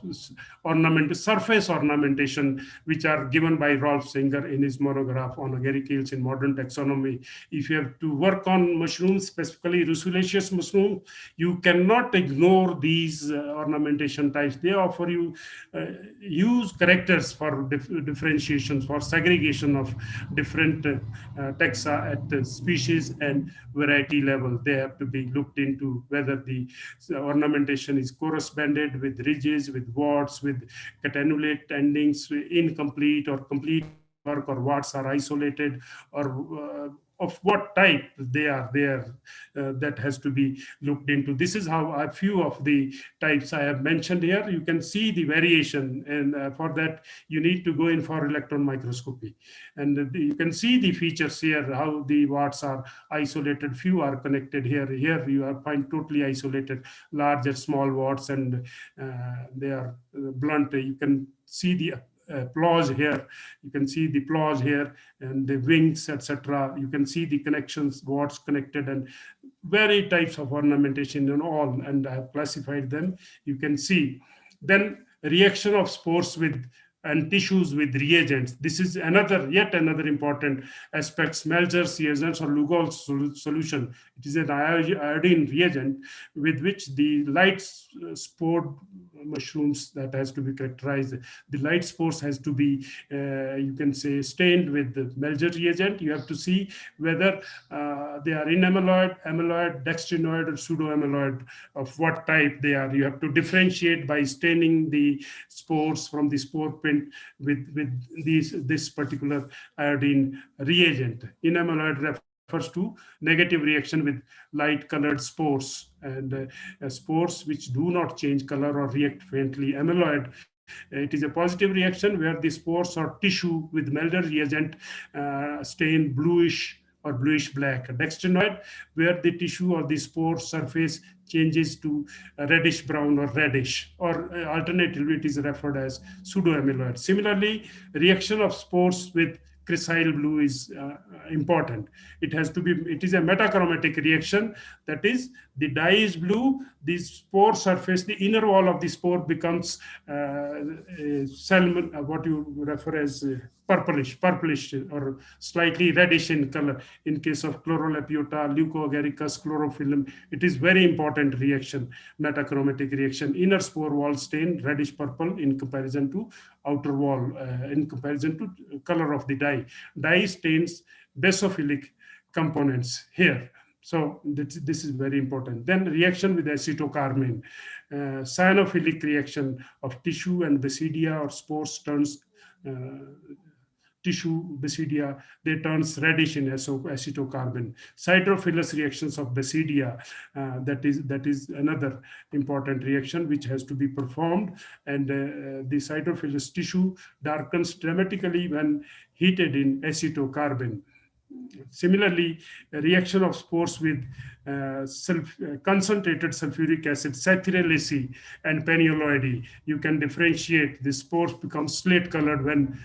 surface ornamentation, which are given by Rolf Singer in his monograph on agaricales in modern taxonomy. If you have to work on mushrooms, specifically russulaceous mushroom, you cannot ignore these ornamentation types. They offer you use characters for differentiation, for segregation of different taxa at the species and variety level. They have to be looked into, whether the ornamentation is chorus banded, with ridges, with warts, with catenulate endings, incomplete or complete work, or warts are isolated, or of what type they are that has to be looked into. This is how a few of the types I have mentioned here. You can see the variation, and for that you need to go in for electron microscopy, and you can see the features here, how the warts are isolated, few are connected here. Here you are find totally isolated large and small warts, and they are blunt. You can see the applause here, you can see the applause here, and the wings, etc. You can see the connections, warts connected, and very types of ornamentation and all, and I have classified them. You can see then reaction of spores with and tissues with reagents. This is yet another important aspect. Smeltzer's reagents or Lugol's solution. It is an iodine reagent with which the light spored mushrooms that has to be characterized. The light spores has to be, you can say, stained with the Melzer reagent. You have to see whether they are inamyloid, amyloid, dextrinoid, or pseudoamyloid, of what type they are. You have to differentiate by staining the spores from the spore print with this particular iodine reagent. Inamyloid refers to negative reaction with light colored spores, and spores which do not change color or react faintly. Amyloid, it is a positive reaction where the spores or tissue with Melder reagent stain bluish or bluish black. Dextrinoid, where the tissue or the spore surface changes to reddish brown or reddish, or alternatively it is referred as pseudoamyloid. Similarly, reaction of spores with cressyl blue is important. It has to be, it is a metachromatic reaction. That is, the dye is blue, the spore surface, the inner wall of the spore becomes salmon, what you refer as purplish or slightly reddish in color. In case of chlorolepiota, leucoagaricus, chlorophyllum, it is very important reaction, metachromatic reaction. Inner spore wall stain reddish purple in comparison to outer wall, in comparison to color of the dye. Dye stains basophilic components here. So this is very important. Then reaction with acetocarmine, cyanophilic reaction of tissue and basidia or spores turns tissue basidia, they turns reddish in acetocarmine. Hydrophilus reactions of basidia, that is another important reaction which has to be performed, and the hydrophilus tissue darkens dramatically when heated in acetocarbon. Similarly, a reaction of spores with concentrated sulfuric acid, Saccharellacea and Panioloideae, you can differentiate. The spores become slate colored when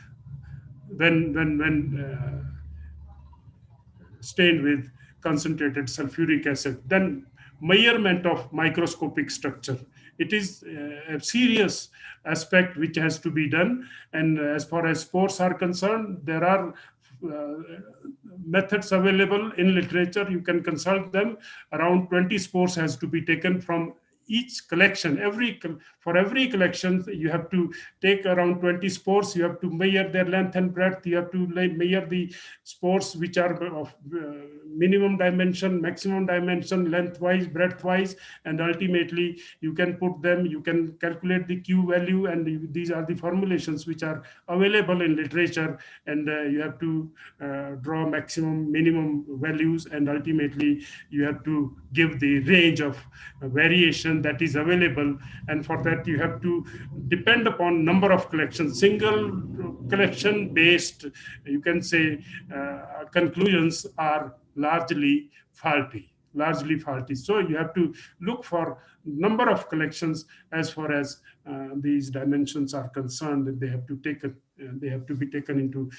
stained with concentrated sulfuric acid. Then measurement of microscopic structure. It is a serious aspect which has to be done. And as far as spores are concerned, there are methods available in literature. You can consult them. Around 20 spores has to be taken from each collection. For every collection, you have to take around 20 spores. You have to measure their length and breadth. You have to measure the spores which are of minimum dimension, maximum dimension, lengthwise, breadthwise, and ultimately you can put them, you can calculate the Q value, and these are the formulations which are available in literature, and you have to draw maximum, minimum values, and ultimately you have to give the range of variation that is available. And for that you have to depend upon number of collections. Single collection based, you can say, conclusions are largely faulty. So you have to look for number of collections as far as these dimensions are concerned, that they have to be taken into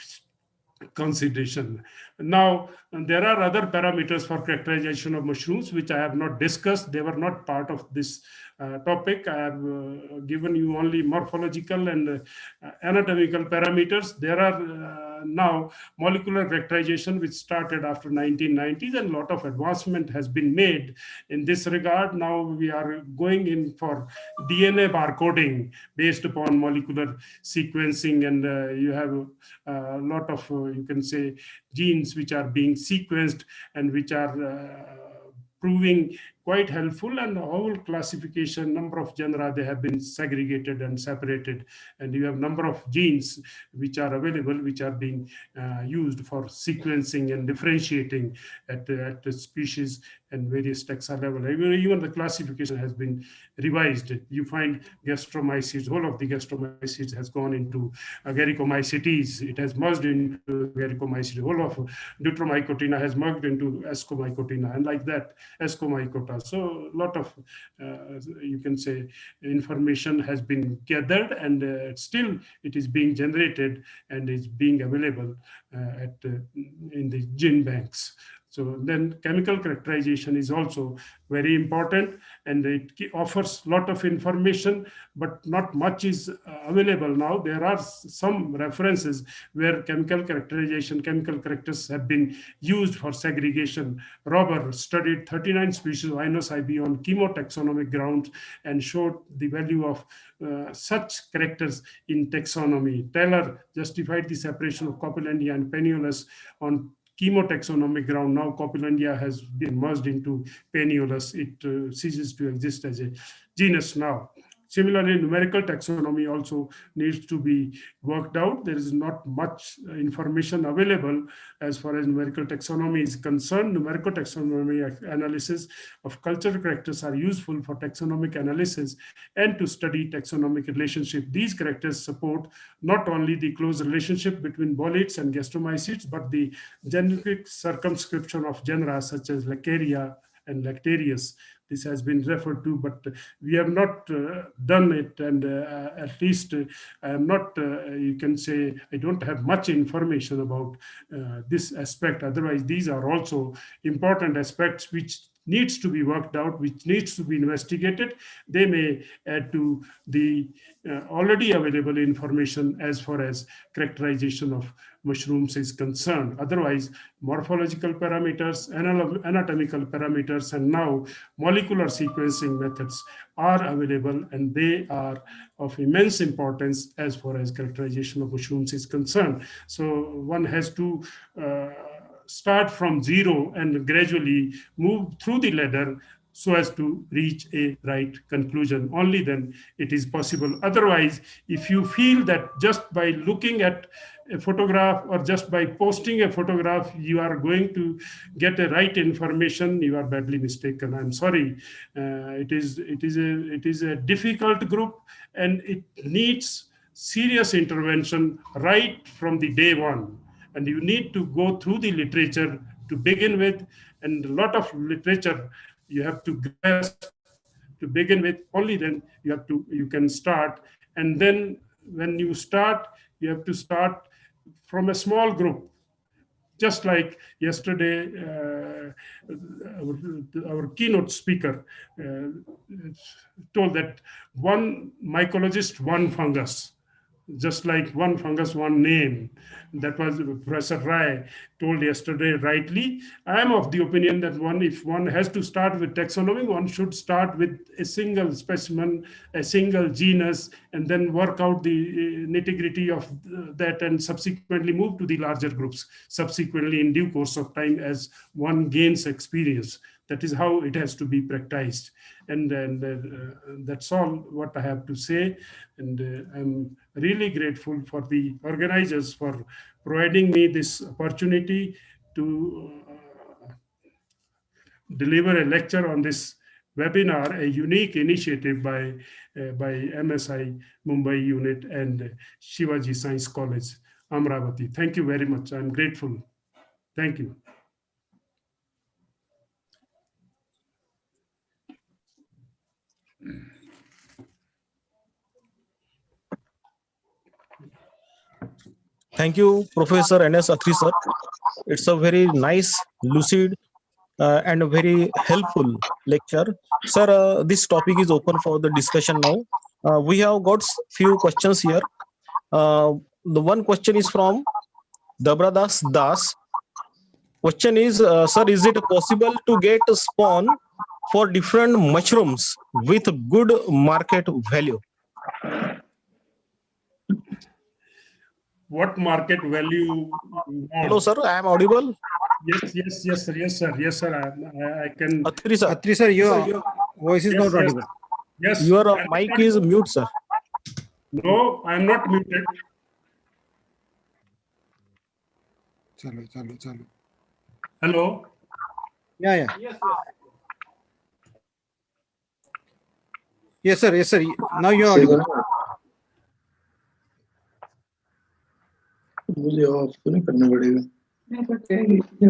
consideration. Now, there are other parameters for characterization of mushrooms which I have not discussed. They were not part of this topic. I have given you only morphological and anatomical parameters. There are now molecular characterization which started after 1990s, and a lot of advancement has been made in this regard. Now we are going in for DNA barcoding based upon molecular sequencing, and you have a lot of, you can say, genes which are being sequenced and which are proving quite helpful, and the whole classification, number of genera, they have been segregated and separated, and you have number of genes which are available, which are being used for sequencing and differentiating at the species and various taxa level. Even the classification has been revised. You find gastromycetes, whole of the gastromycetes has gone into Agaricomycetes. It has merged into Agaricomycetes. Whole of Deuteromycotina has merged into Ascomycotina, and like that, Ascomycota. So a lot of, you can say, information has been gathered, and still it is being generated and is being available in the gene banks. So then chemical characterization is also very important, and it offers a lot of information, but not much is available now. There are some references where chemical characterization, chemical characters have been used for segregation. Robert studied 39 species of Inocybe on chemotaxonomic grounds and showed the value of such characters in taxonomy. Taylor justified the separation of Copelandia and Paniolus on chemotaxonomic ground. Now Copelandia has been merged into Paniolus. It ceases to exist as a genus now. Similarly, numerical taxonomy also needs to be worked out. There is not much information available as far as numerical taxonomy is concerned. Numerical taxonomy analysis of cultural characters are useful for taxonomic analysis and to study taxonomic relationship. These characters support not only the close relationship between bolids and gastromycetes, but the genetic circumscription of genera such as Lacaria and Lactarius. This has been referred to, but we have not done it, and at least I am not, you can say, I don't have much information about this aspect. Otherwise, these are also important aspects which needs to be worked out, which needs to be investigated. They may add to the already available information as far as characterization of mushrooms is concerned. Otherwise, morphological parameters, anatomical parameters, and now molecular sequencing methods are available, and they are of immense importance as far as characterization of mushrooms is concerned. So one has to start from zero and gradually move through the ladder so as to reach a right conclusion. Only then it is possible. Otherwise, if you feel that just by looking at a photograph or just by posting a photograph, you are going to get a right information, you are badly mistaken. I'm sorry. It is a difficult group, and it needs serious intervention right from the day one. And you need to go through the literature to begin with, and a lot of literature you have to grasp to begin with. Only then you can start. And then when you start, you have to start from a small group. Just like yesterday, our keynote speaker told that one mycologist, one fungus. Just like one fungus, one name. That was Professor Rai told yesterday rightly. I am of the opinion that if one has to start with taxonomy, one should start with a single specimen, a single genus, and then work out the nitty-gritty of that, and subsequently move to the larger groups, subsequently in due course of time as one gains experience. That is how it has to be practiced. And that's all what I have to say. And I'm really grateful for the organizers for providing me this opportunity to deliver a lecture on this webinar, a unique initiative by MSI Mumbai unit and Shivaji Science College, Amravati. Thank you very much. I'm grateful. Thank you.
Thank you, Professor N.S. Athri, sir. It's a very nice, lucid, and a very helpful lecture. Sir, this topic is open for the discussion now. We have got few questions here. The one question is from Dabradas Das. Question is, sir, is it possible to get a spawn for different mushrooms with good market value?
what market value you want.
Hello, sir. I am audible.
Yes, sir. I can.
Atri sir, your voice is not audible.
Yes.
Your mic is mute, sir.
No, I am not muted.
Chalo.
Hello.
Yeah. Yes, sir. Now you are audible.
मुझे of तो नहीं करना पड़ेगा.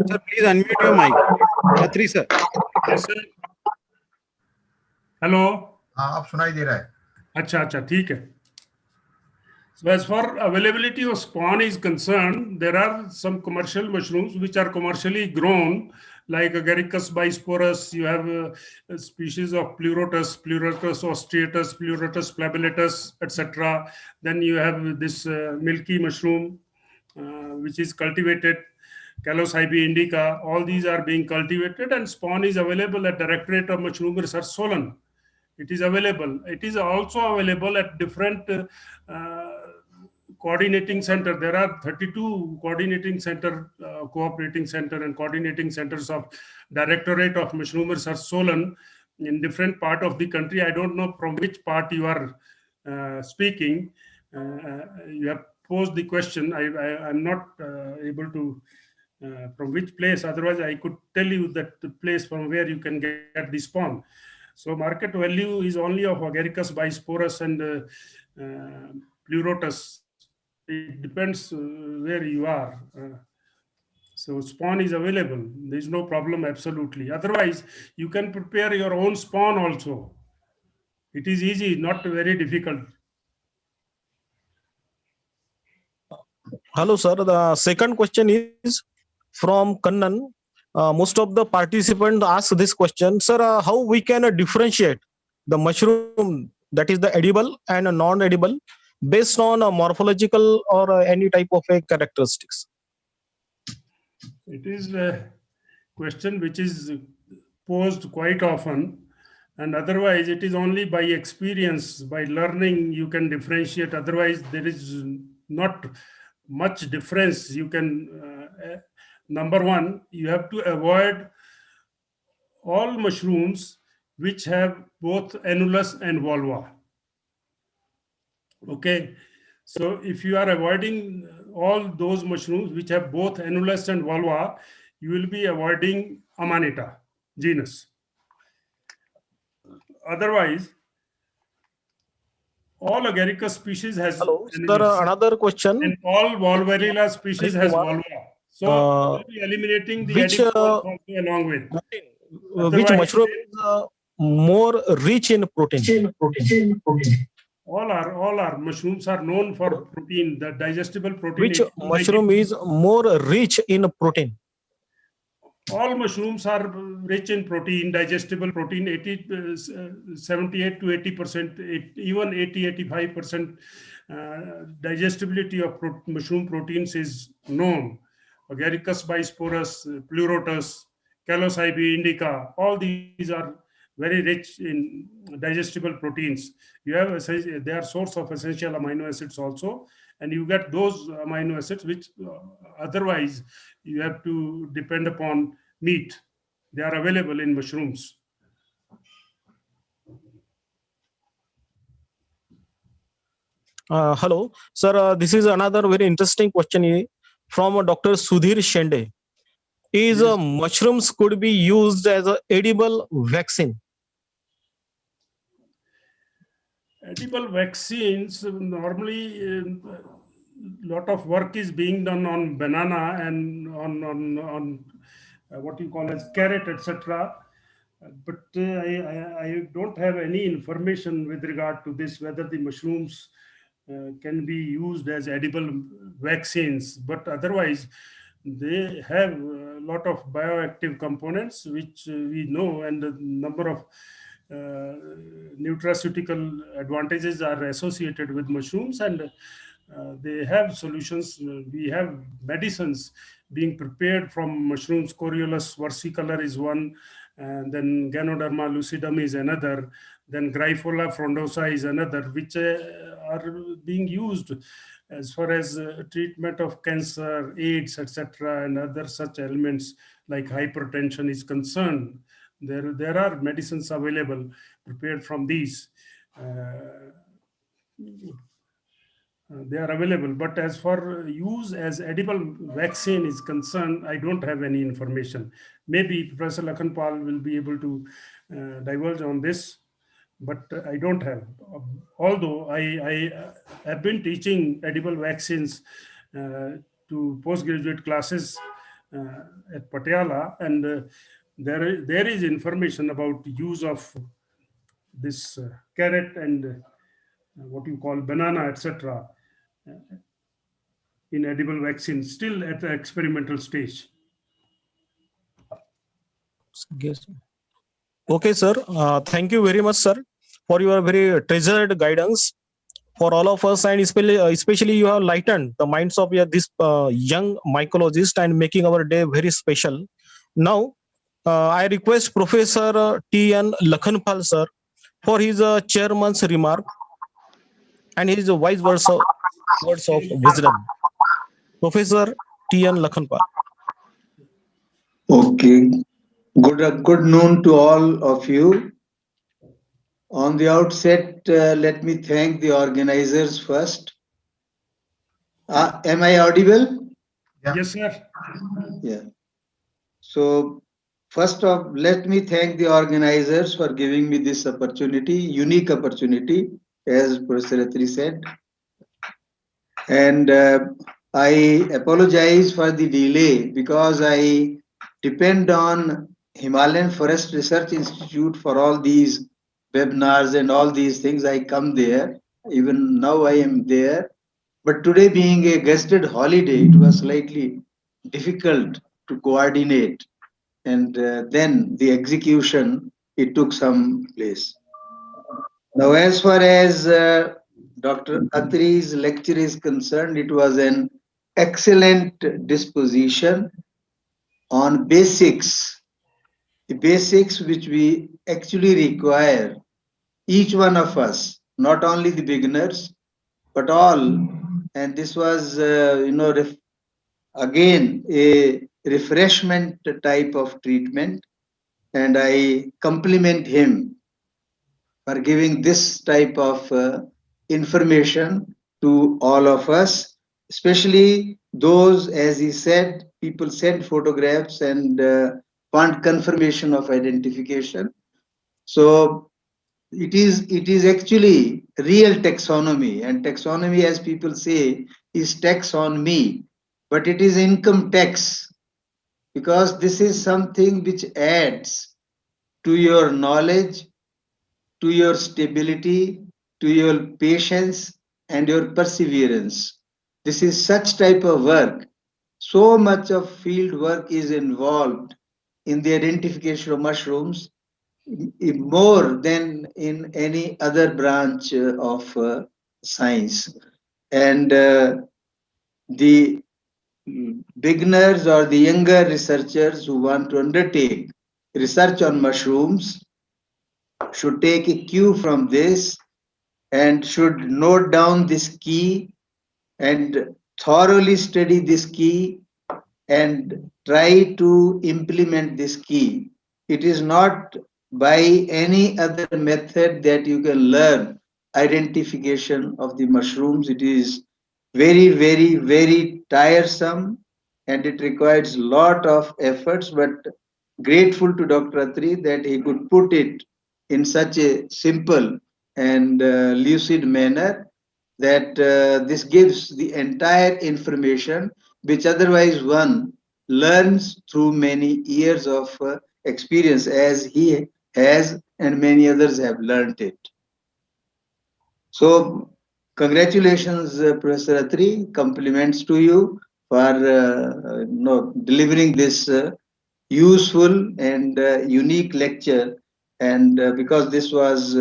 Sir, please unmute your mic. Atri sir.
Yes, sir. Hello.
हाँ, अब सुनाई दे रहा है.
अच्छा, ठीक है. So as far availability of spawn is concerned, there are some commercial mushrooms which are commercially grown, like Agaricus bisporus. You have a species of Pleurotus ostriatus, Pleurotus flabellatus, etc. Then you have this milky mushroom, which is cultivated, Calocybe indica. All these are being cultivated, and spawn is available at Directorate of Mushroom Research, Solon. It is available. It is also available at different coordinating center. There are 32 coordinating center, cooperating center and coordinating centers of Directorate of Mushroom Research, Solon, in different part of the country. I don't know from which part you are speaking. You have posed the question. I'm not able to from which place. Otherwise, I could tell you that the place from where you can get the spawn. So market value is only of Agaricus bisporus and Pleurotus. It depends where you are. So spawn is available. There is no problem, absolutely. Otherwise, you can prepare your own spawn also. It is easy, not very difficult.
Hello, sir. The second question is from Kannan. Most of the participants ask this question, sir. How we can differentiate the mushroom that is the edible and non-edible based on morphological or any type of characteristics?
It is a question which is posed quite often, and otherwise it is only by experience, by learning you can differentiate. Otherwise there is not much difference. You can number one, you have to avoid all mushrooms which have both annulus and volva. Okay, so if you are avoiding all those mushrooms which have both annulus and volva, you will be avoiding Amanita genus. Otherwise, all Agaricus species has
Hello,
annulus,
sir. Another question.
and all Volvarilla species has volva. So we'll be eliminating the edible also along with.
Which mushroom is more rich in protein?
All are mushrooms are known for protein, the digestible protein.
Which mushroom is more rich in protein?
All mushrooms are rich in protein, digestible protein. 78 to 80%, even 80-85% digestibility of mushroom proteins is known. Agaricus bisporus, Pleurotus, Calocybe indica, all these are very rich in digestible proteins. You have they are source of essential amino acids also, and you get those amino acids which otherwise you have to depend upon meat. They are available in mushrooms.
Hello, sir. This is another very interesting question from Dr. Sudhir Shende. Is mushrooms could be used as an edible vaccine?
Edible vaccines, normally a lot of work is being done on banana and on what you call as carrot, etc. But I don't have any information with regard to this, whether the mushrooms can be used as edible vaccines. But otherwise, they have a lot of bioactive components, which we know, and the number of nutraceutical advantages are associated with mushrooms, and they have solutions. We have medicines being prepared from mushrooms. Coriolus versicolor is one, and then Ganoderma lucidum is another, then Gryphola frondosa is another, which are being used as far as treatment of cancer, AIDS, etc., and other such elements like hypertension is concerned, there are medicines available prepared from these. They are available, but as for use as edible vaccine is concerned, I don't have any information. Maybe Professor Lakhanpal will be able to divulge on this, but I don't have. Although I have been teaching edible vaccines to postgraduate classes at Patiala, and there is information about use of this carrot and what you call banana, etc., in edible vaccine, still at the experimental stage.
Yes. Okay, sir. Thank you very much, sir, for your very treasured guidance for all of us, and especially you have lightened the minds of this young mycologist and making our day very special. Now, I request Professor T.N. Lakhanpal, sir, for his chairman's remark and his wise words of wisdom. Professor T.N. Lakhanpal.
Okay. Good noon to all of you. On the outset, let me thank the organizers first. Am I audible?
Yeah.
Yes, sir.
Yeah. So, first off, let me thank the organizers for giving me this opportunity, unique opportunity, as Professor Atri said. And I apologize for the delay because I depend on Himalayan Forest Research Institute for all these webinars and all these things. I come there. Even now I am there. But today being a guested holiday, it was slightly difficult to coordinate. And then the execution, it took some place. Now, as far as Dr. Atri's lecture is concerned, it was an excellent disposition on basics, the basics which we actually require, each one of us, not only the beginners, but all. And this was, again, a refreshment type of treatment. And I compliment him for giving this type of information to all of us, especially those, as he said, people send photographs and want confirmation of identification. So it is actually real taxonomy, and taxonomy, as people say, is tax on me, but it is income tax, because this is something which adds to your knowledge, to your stability, to your patience, and your perseverance. This is such type of work. So much of field work is involved in the identification of mushrooms, more than in any other branch of science. And the beginners or the younger researchers who want to undertake research on mushrooms should take a cue from this and should note down this key and thoroughly study this key and try to implement this key. It is not by any other method that you can learn identification of the mushrooms. It is very, very, very tiresome, and it requires a lot of efforts, but grateful to Dr. Atri that he could put it in such a simple and lucid manner that this gives the entire information which otherwise one learns through many years of experience, as he has and many others have learned it. So congratulations, Professor Atri, compliments to you for delivering this useful and unique lecture, and because this was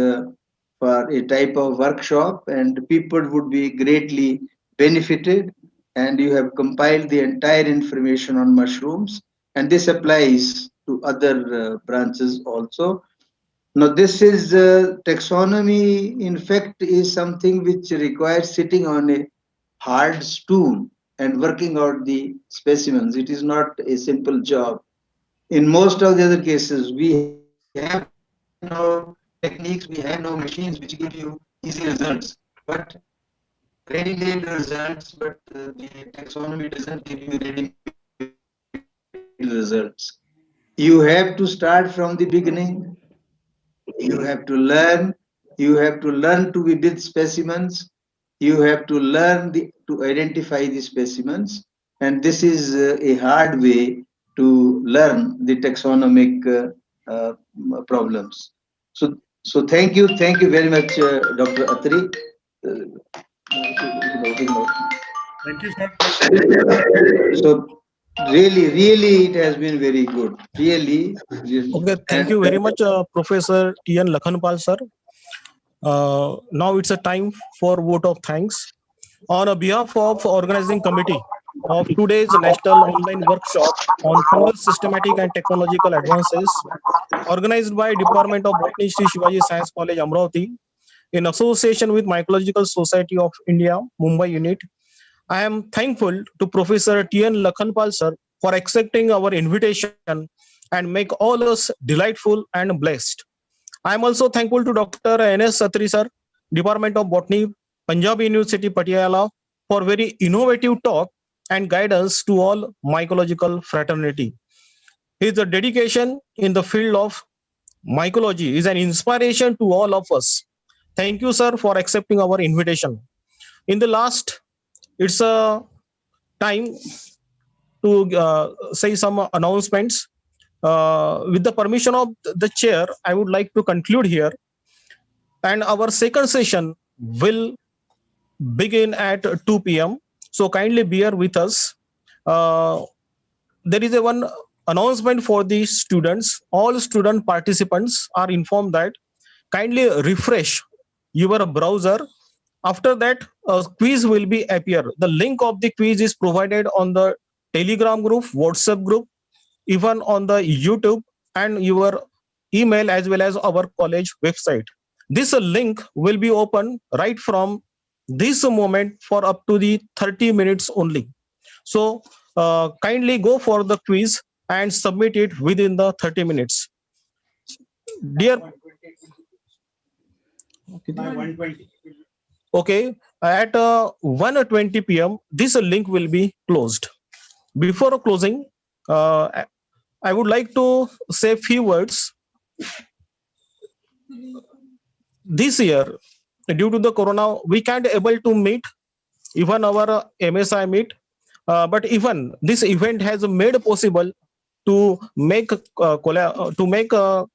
for a type of workshop and people would be greatly benefited, and you have compiled the entire information on mushrooms, and this applies to other branches also. Now this is taxonomy, in fact, is something which requires sitting on a hard stool and working out the specimens. It is not a simple job. In most of the other cases, we have no techniques, we have no machines which give you easy results, but ready-made results, but the taxonomy doesn't give you ready-made results. You have to start from the beginning. You have to learn. You have to learn to be with specimens. You have to learn to identify the specimens. And this is a hard way to learn the taxonomic problems. So thank you very much, Dr. Atri.
Thank you, sir.
So really, it has been very good. Really.
Okay, thank you very much, Professor T.N. Lakhanpal, sir. Now it's a time for vote of thanks. On behalf of organizing committee of today's national online workshop on fungal systematic and technological advances, organized by Department of Botany, Sri Shivaji Science College, Amravati, in association with Micrological Society of India, Mumbai unit, I am thankful to Professor T.N. Lakhanpal, sir, for accepting our invitation and make all us delightful and blessed. I am also thankful to Dr. N.S. Satri, sir, Department of Botany, Punjab University, Patiala, for very innovative talk and guidance to all mycological fraternity. His dedication in the field of mycology is an inspiration to all of us. Thank you, sir, for accepting our invitation. In the last, it's a time to say some announcements. With the permission of the chair, I would like to conclude here. And our second session will begin at 2 p.m. So kindly bear with us. There is a one announcement for the students. All student participants are informed that kindly refresh your browser. After that, a quiz will be appear. The link of the quiz is provided on the Telegram group, WhatsApp group, even on the YouTube and your email as well as our college website. This link will be open right from this moment for up to the 30 minutes only. So kindly go for the quiz and submit it within the 30 minutes. Dear, okay, at 1:20 p.m. this link will be closed. Before closing, I would like to say a few words. This year, due to the corona, we can't able to meet even our MSI meet. But even this event has made possible to make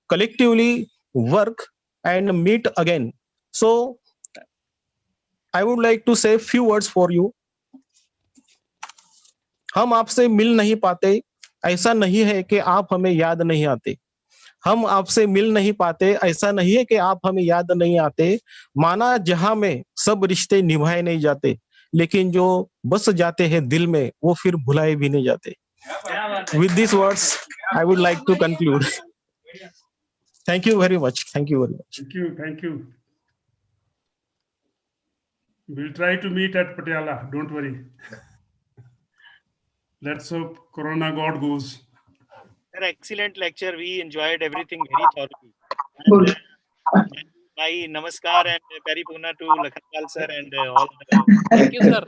collectively work and meet again. So I would like to say few words for you. हम आपसे मिल नहीं पाते, ऐसा नहीं है कि आप हमें याद नहीं आते. हम आपसे मिल नहीं पाते, ऐसा नहीं है कि आप हमें याद नहीं आते. माना जहां में सब रिश्ते निभाए नहीं जाते, लेकिन जो बस जाते हैं दिल में वो फिर भुलाए भी नहीं जाते. With these words, I would like to conclude. Thank you very much. Thank you very much.
Thank you. Thank you. We'll try to meet at Patiala. Don't worry. Let's hope Corona God goes.
An excellent lecture. We enjoyed everything very thoroughly.
Good.
My namaskar and paripuna to Lakhanpal sir and all.
Thank you, sir.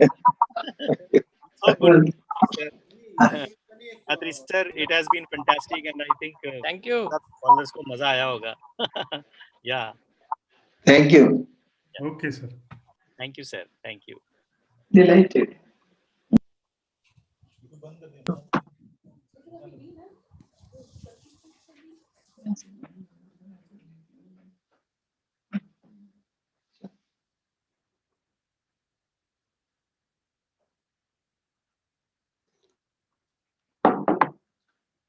So good. Atri sir, it has been fantastic, and I think
Thank you.
scholars ko maza aaya hoga. Yeah.
Thank you.
Okay, sir.
Thank you, sir. Thank you.
Delighted.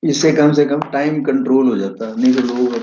इससे कम से कम time control हो जाता, नहीं तो लोग